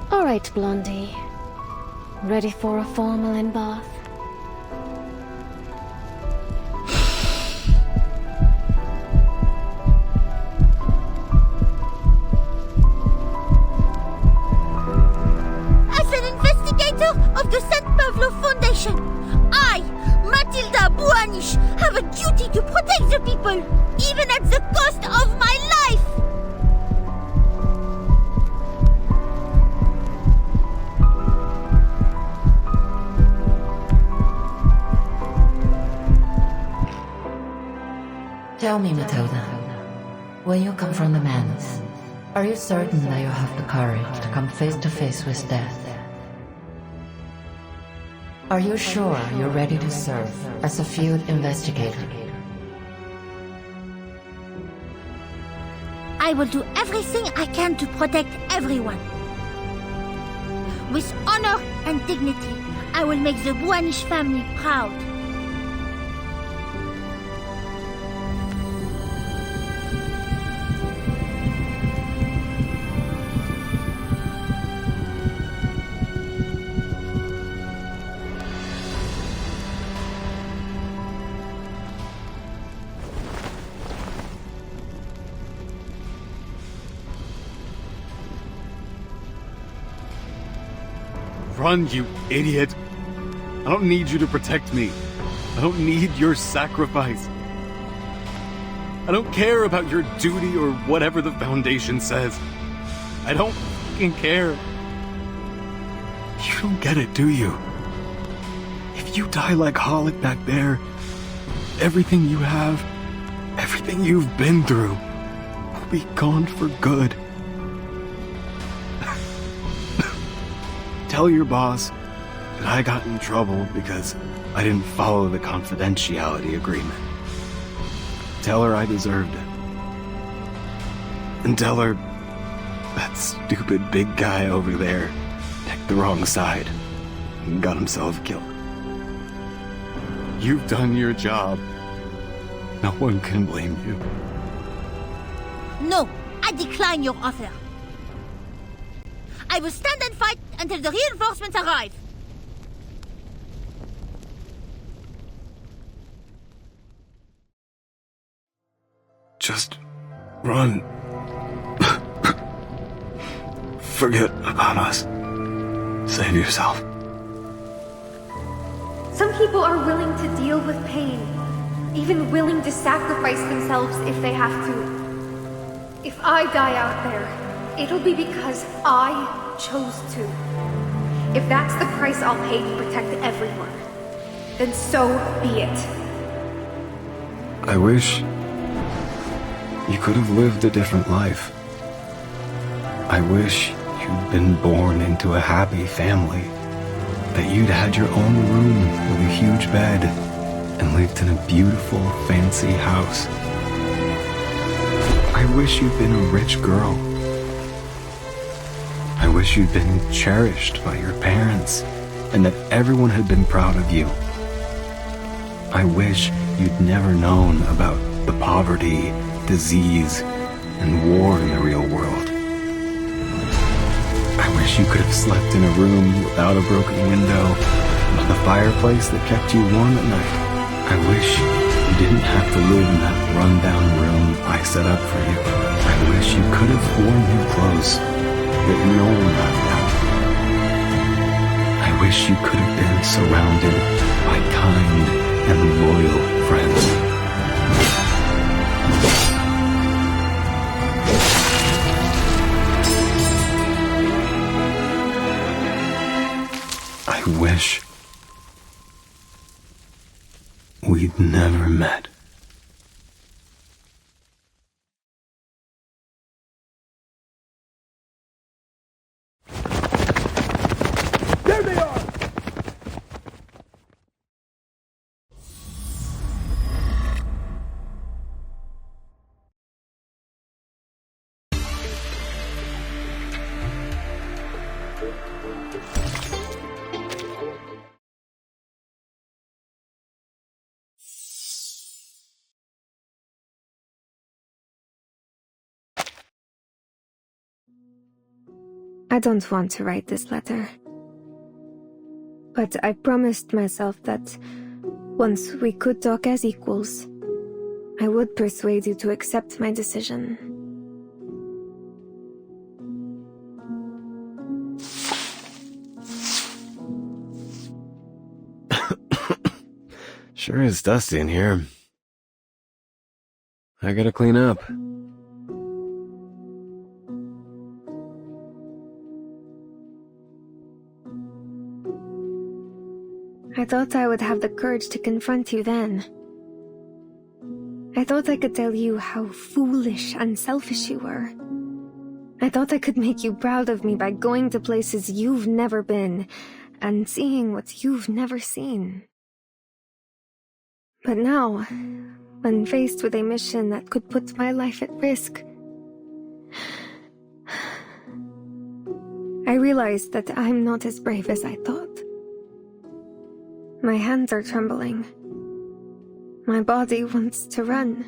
All right, Blondie. Ready for a formal embath? As an investigator of the St. Pavlo Foundation, I, Matilda Buanish, have a duty to protect the people, even at the cost of my life! Tell me, Matilda, when you confront the Manus, are you certain that you have the courage to come face to face with death? Are you sure you're ready to serve as a field investigator? I will do everything I can to protect everyone. With honor and dignity, I will make the Buanish family proud. Run, you idiot! I don't need you to protect me. I don't need your sacrifice. I don't care about your duty or whatever the Foundation says. I don't fucking care. You don't get it, do you? If you die like Holic back there, everything you have, everything you've been through, will be gone for good. Tell your boss that I got in trouble because I didn't follow the confidentiality agreement. Tell her I deserved it. And tell her that stupid big guy over there picked the wrong side and got himself killed. You've done your job. No one can blame you. No, I decline your offer. I will stand and fight until the reinforcements arrive. Just run. Forget about us. Save yourself. Some people are willing to deal with pain, even willing to sacrifice themselves if they have to. If I die out there, it'll be because I chose to. If that's the price I'll pay to protect everyone, then so be it. I wish you could have lived a different life. I wish you'd been born into a happy family. That you'd had your own room with a huge bed and lived in a beautiful, fancy house. I wish you'd been a rich girl. I wish you'd been cherished by your parents and that everyone had been proud of you. I wish you'd never known about the poverty, disease, and war in the real world. I wish you could have slept in a room without a broken window, by the fireplace that kept you warm at night. I wish you didn't have to live in that run-down room I set up for you. I wish you could have worn new clothes that no one laughed at. I wish you could have been surrounded by kind and loyal friends. I wish we'd never met. There they are! I don't want to write this letter. But I promised myself that once we could talk as equals, I would persuade you to accept my decision. Sure is dusty in here. I gotta clean up. I thought I would have the courage to confront you then. I thought I could tell you how foolish and selfish you were. I thought I could make you proud of me by going to places you've never been and seeing what you've never seen. But now, when faced with a mission that could put my life at risk, I realized that I'm not as brave as I thought. My hands are trembling. My body wants to run.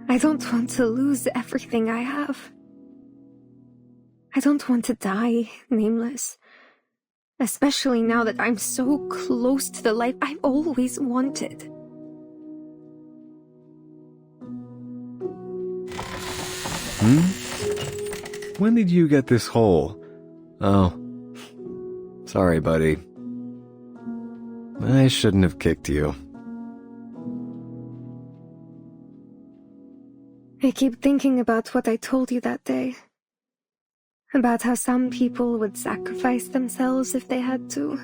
I don't want to lose everything I have. I don't want to die nameless. Especially now that I'm so close to the life I've always wanted. When did you get this hole? Oh. Sorry, buddy. I shouldn't have kicked you. I keep thinking about what I told you that day. About how some people would sacrifice themselves if they had to.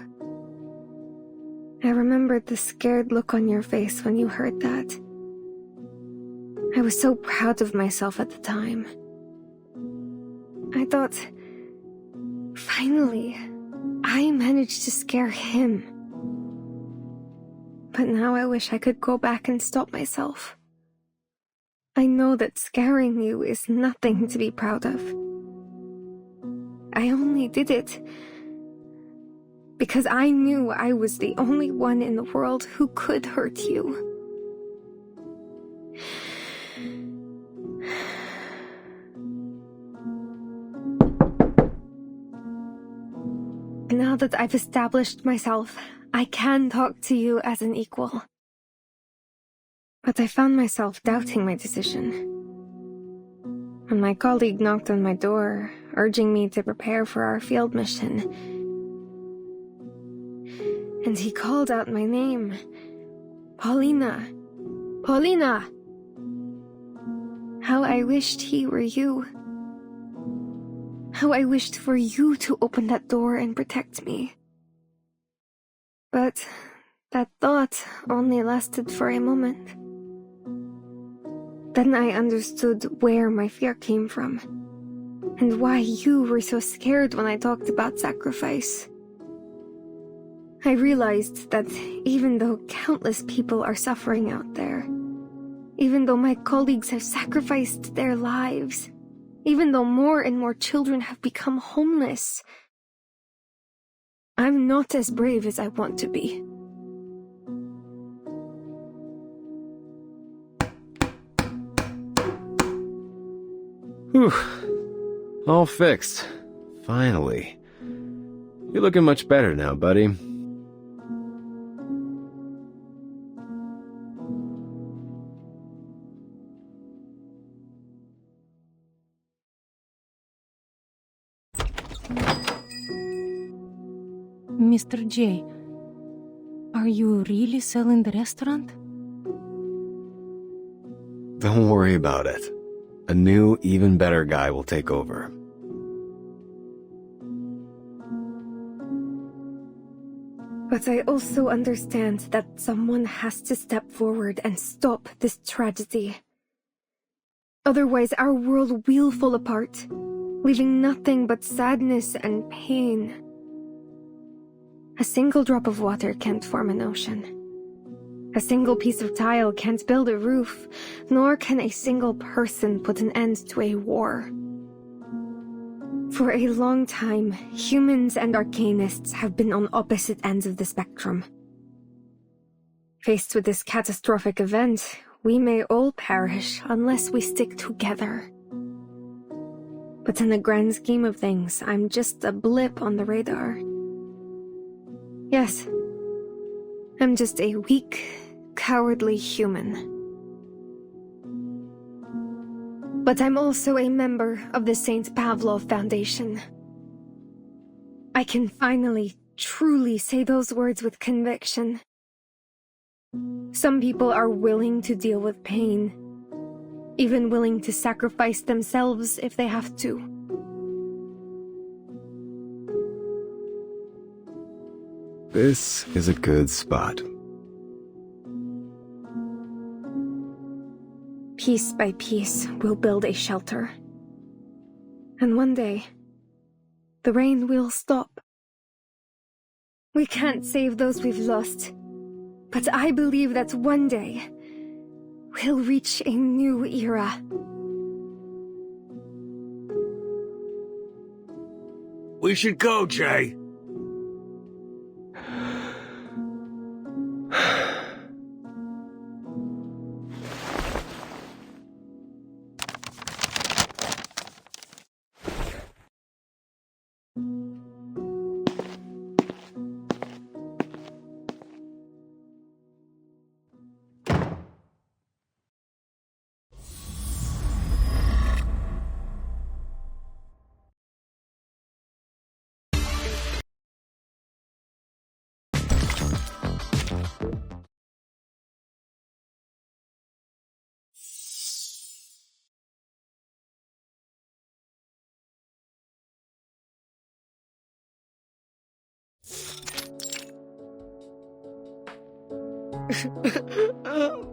I remembered the scared look on your face when you heard that. I was so proud of myself at the time. I thought, finally, I managed to scare him. But now I wish I could go back and stop myself. I know that scaring you is nothing to be proud of. I only did it because I knew I was the only one in the world who could hurt you. Now that I've established myself, I can talk to you as an equal. But I found myself doubting my decision. When my colleague knocked on my door, urging me to prepare for our field mission, and he called out my name, Paulina. Paulina! How I wished he were you. How I wished for you to open that door and protect me. But that thought only lasted for a moment. Then I understood where my fear came from, and why you were so scared when I talked about sacrifice. I realized that even though countless people are suffering out there, even though my colleagues have sacrificed their lives, even though more and more children have become homeless, I'm not as brave as I want to be. Whew. All fixed. Finally. You're looking much better now, buddy. Mr. J, are you really selling the restaurant? Don't worry about it. A new, even better guy will take over. But I also understand that someone has to step forward and stop this tragedy. Otherwise, our world will fall apart, leaving nothing but sadness and pain. A single drop of water can't form an ocean. A single piece of tile can't build a roof, nor can a single person put an end to a war. For a long time, humans and arcanists have been on opposite ends of the spectrum. Faced with this catastrophic event, we may all perish unless we stick together. But in the grand scheme of things, I'm just a blip on the radar. Yes, I'm just a weak, cowardly human. But I'm also a member of the St. Pavlov Foundation. I can finally, truly say those words with conviction. Some people are willing to deal with pain, even willing to sacrifice themselves if they have to. This is a good spot. Piece by piece, we'll build a shelter. And one day, the rain will stop. We can't save those we've lost, but I believe that one day, we'll reach a new era. We should go, Jay.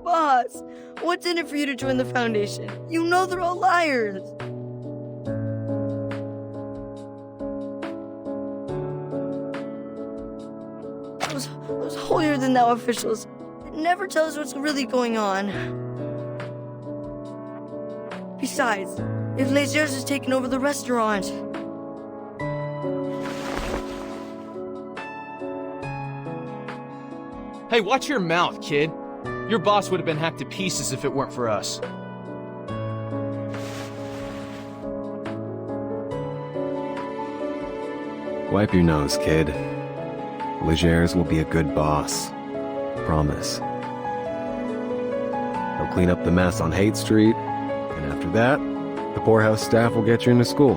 Boss, what's in it for you to join the Foundation? You know they're all liars. Those holier-than-thou officials never tell us what's really going on. Besides, if Legers has taken over the restaurant... Hey, watch your mouth, kid. Your boss would have been hacked to pieces if it weren't for us. Wipe your nose, kid. Legers will be a good boss. Promise. He'll clean up the mess on Haight Street, and after that, the poorhouse staff will get you into school.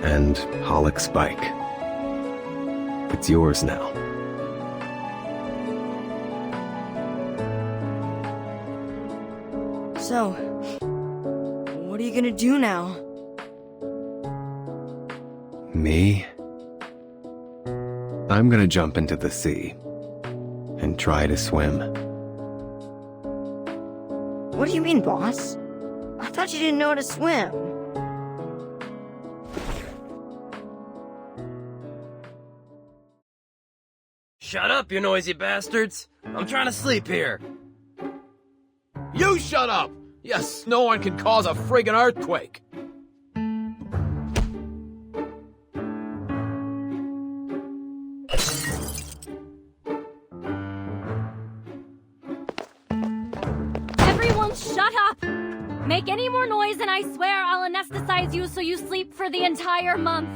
And Holic Spike. It's yours now. So, what are you gonna do now? Me? I'm gonna jump into the sea and try to swim. What do you mean, boss? I thought you didn't know how to swim. Shut up, you noisy bastards! I'm trying to sleep here. You shut up! Yes, no one can cause a friggin' earthquake. Everyone shut up! Make any more noise and I swear I'll anesthetize you so you sleep for the entire month.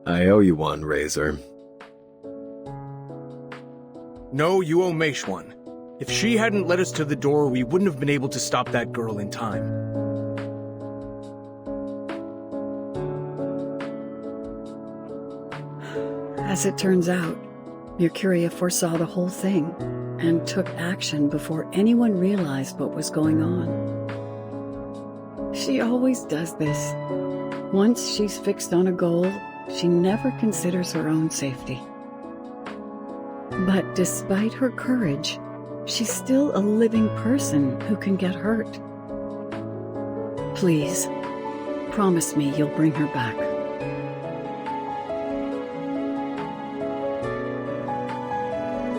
I owe you one, Razor. No, you owe Meish one. If she hadn't led us to the door, we wouldn't have been able to stop that girl in time. As it turns out, Mercuria foresaw the whole thing and took action before anyone realized what was going on. She always does this. Once she's fixed on a goal, she never considers her own safety. But despite her courage, she's still a living person who can get hurt. Please, promise me you'll bring her back.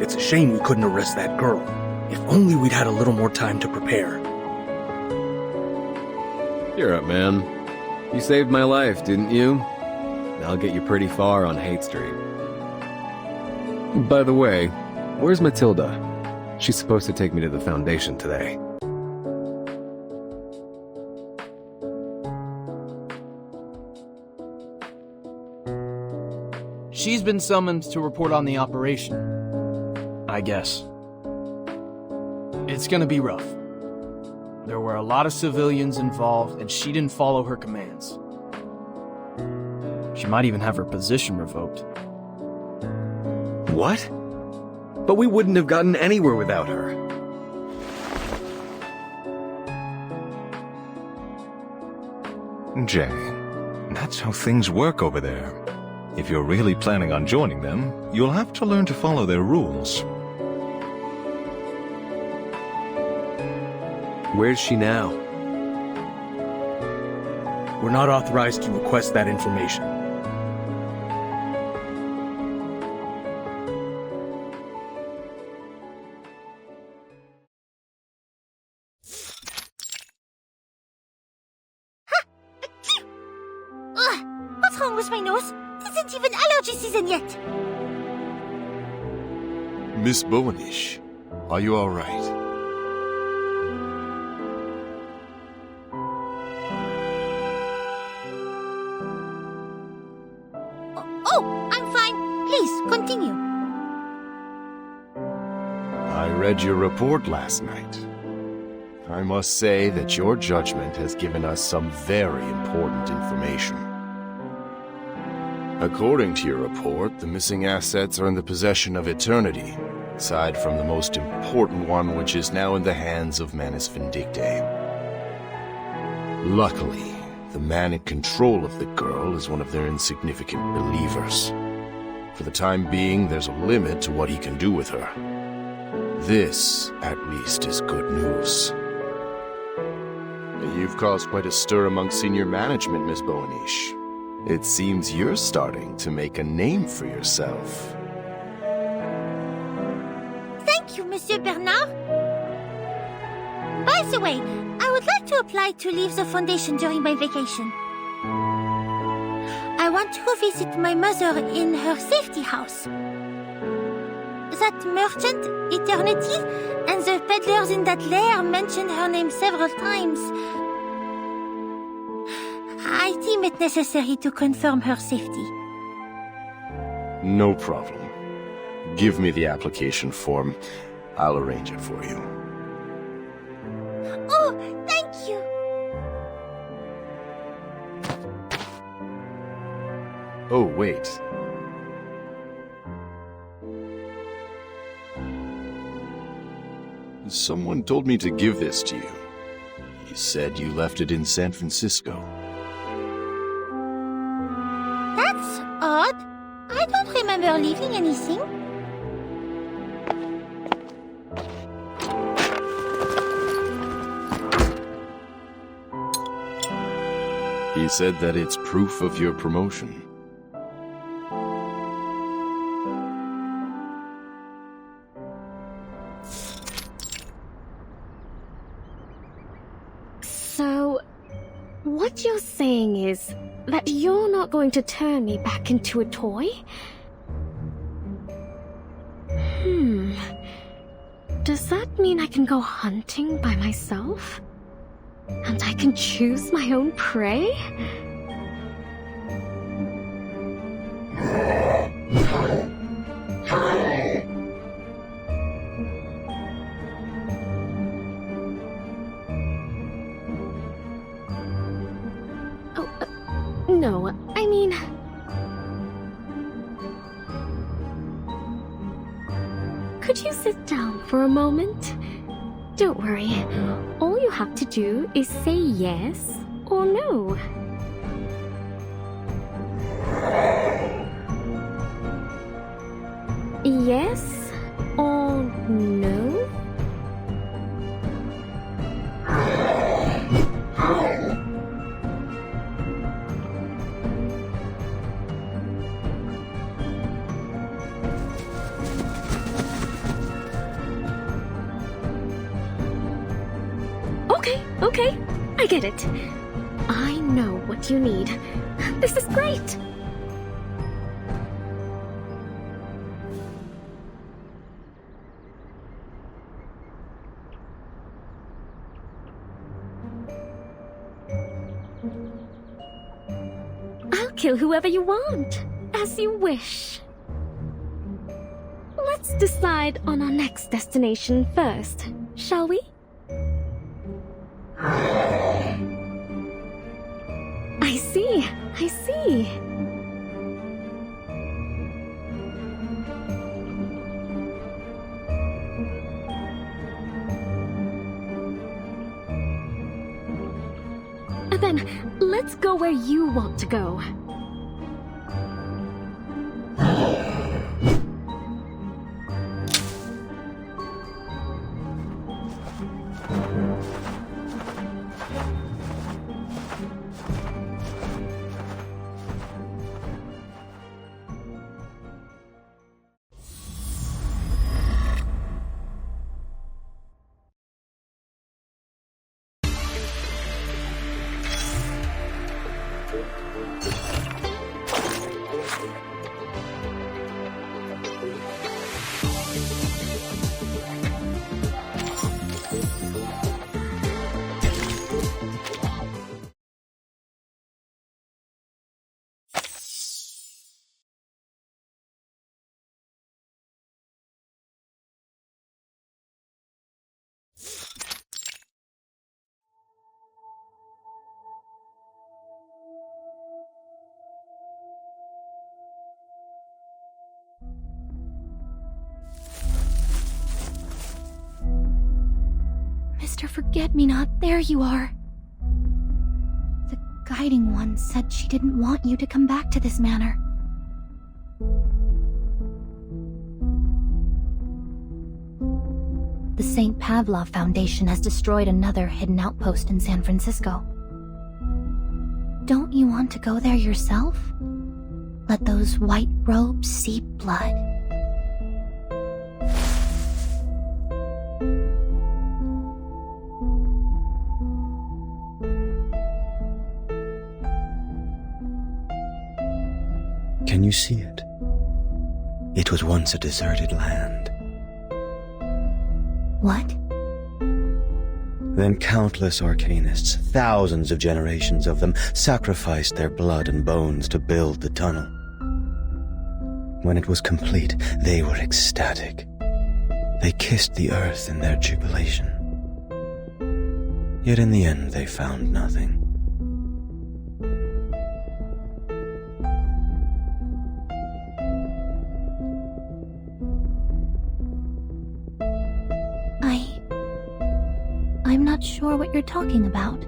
It's a shame we couldn't arrest that girl. If only we'd had a little more time to prepare. You're up, man. You saved my life, didn't you? I'll get you pretty far on Hate Street. By the way, where's Matilda? She's supposed to take me to the Foundation today. She's been summoned to report on the operation, I guess. It's gonna be rough. There were a lot of civilians involved, and she didn't follow her commands. She might even have her position revoked. What? But we wouldn't have gotten anywhere without her. Jay, that's how things work over there. If you're really planning on joining them, you'll have to learn to follow their rules. Where's she now? We're not authorized to request that information. What's wrong with my nose? It isn't even allergy season yet. Miss Bowenish, are you all right? Oh, I'm fine. Please, continue. I read your report last night. I must say that your judgment has given us some very important information. According to your report, the missing assets are in the possession of Eternity, aside from the most important one, which is now in the hands of Manus Vindicte. Luckily, the man in control of the girl is one of their insignificant believers. For the time being, there's a limit to what he can do with her. This, at least, is good news. You've caused quite a stir among senior management, Miss Bowenish. It seems you're starting to make a name for yourself. Thank you, Monsieur Bernard. By the way, I would like to apply to leave the Foundation during my vacation. I want to visit my mother in her safety house. That merchant, Eternity, and the peddlers in that lair mentioned her name several times. I deem it necessary to confirm her safety. No problem. Give me the application form. I'll arrange it for you. Oh, thank you. Oh, wait. Someone told me to give this to you. You said you left it in San Francisco. That's odd. I don't remember leaving anything. He said that it's proof of your promotion. So, what you're saying is that you're not going to turn me back into a toy? Does that mean I can go hunting by myself? And I can choose my own prey? No, I mean... Could you sit down for a moment? Don't worry. All you have to do is say yes or no. Yes or no? Okay, I get it. I know what you need. This is great! I'll kill whoever you want, as you wish. Let's decide on our next destination first, shall we? I see. Then, let's go where you want to go. Mr. Forget-Me-Not, there you are. The Guiding One said she didn't want you to come back to this manor. The St. Pavlov Foundation has destroyed another hidden outpost in San Francisco. Don't you want to go there yourself? Let those white robes seep blood. Can you see it? It was once a deserted land. What? Then countless arcanists, thousands of generations of them, sacrificed their blood and bones to build the tunnel. When it was complete, they were ecstatic. They kissed the earth in their jubilation. Yet in the end, they found nothing. I'm not not sure what you're talking about.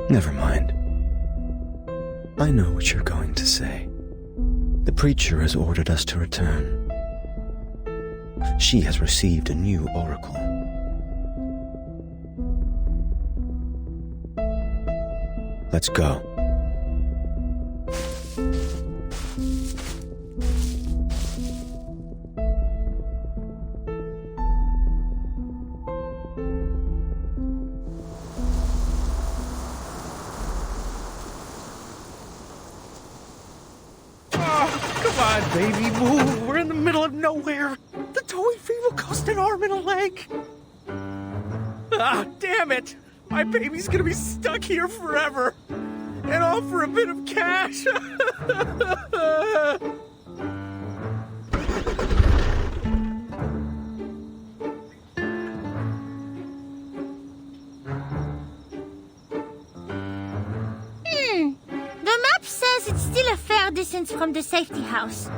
Never mind. I know what you're going to say. The preacher has ordered us to return. She has received a new oracle. Let's go. Come on, baby, move. We're in the middle of nowhere. The towing fee will cost an arm and a leg. Ah, damn it. My baby's gonna be stuck here forever. And all for a bit of cash. The map says it's still a fair distance from the safety house.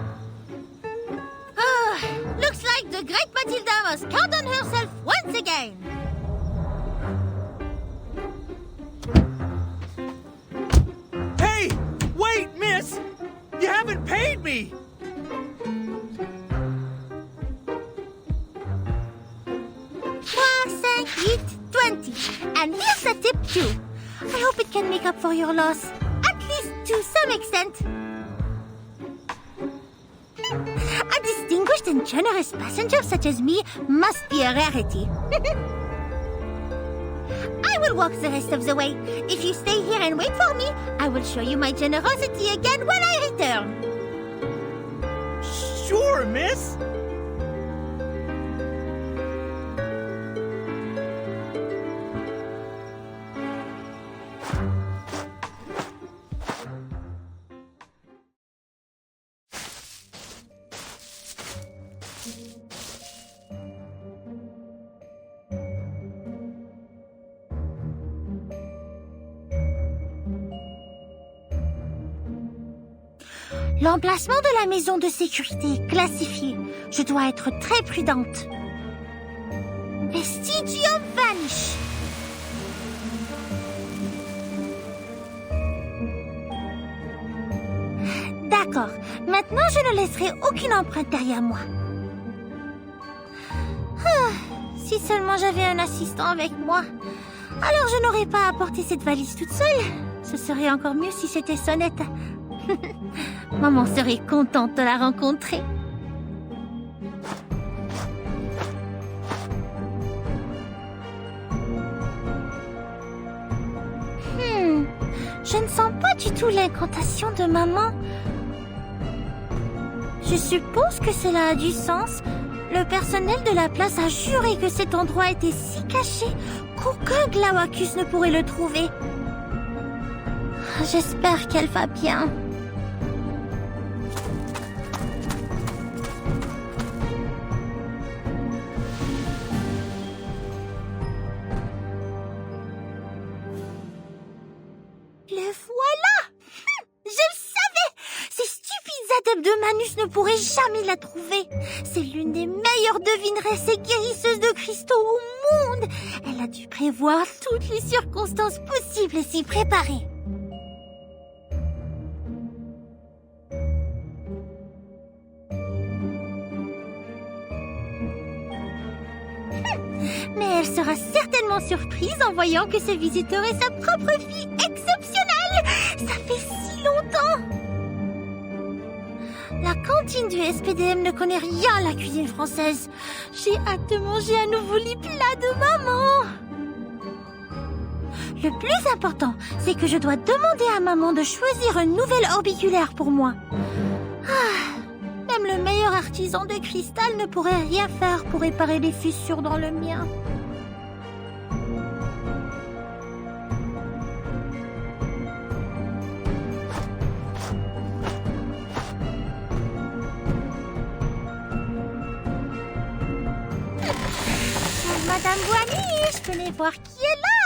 Looks like the great Matilda must count on herself once again. Hey! Wait, miss! You haven't paid me! $5, $8, $20. And here's a tip too. I hope it can make up for your loss. At least to some extent. A distinguished and generous passenger such as me must be a rarity. I will walk the rest of the way. If you stay here and wait for me, I will show you my generosity again when I return. Sure, miss! L'emplacement de la maison de sécurité est classifié. Je dois être très prudente. Vestigium vanish. D'accord. Maintenant, je ne laisserai aucune empreinte derrière moi. Si seulement j'avais un assistant avec moi. Alors je n'aurais pas à porter cette valise toute seule. Ce serait encore mieux si c'était Sonnette. Maman serait contente de la rencontrer. Je ne sens pas du tout l'incantation de maman. Je suppose que cela a du sens. Le personnel de la place a juré que cet endroit était si caché qu'aucun Glaucus ne pourrait le trouver. J'espère qu'elle va bien. Le voilà! Je le savais! Ces stupides adeptes de Manus ne pourraient jamais la trouver. C'est l'une des meilleures devineresses et guérisseuses de cristaux au monde. Elle a dû prévoir toutes les circonstances possibles et s'y préparer. Mais elle sera certainement surprise en voyant que ce visiteur est sa propre fille exceptionnelle. Ça fait si longtemps. La cantine du SPDM ne connaît rien à la cuisine française. J'ai hâte de manger à nouveau les plats de maman. Le plus important, c'est que je dois demander à maman de choisir un nouvel orbiculaire pour moi. Même le meilleur artisan de cristal ne pourrait rien faire pour réparer les fissures dans le mien. Madame Boigny, je venais voir qui est là.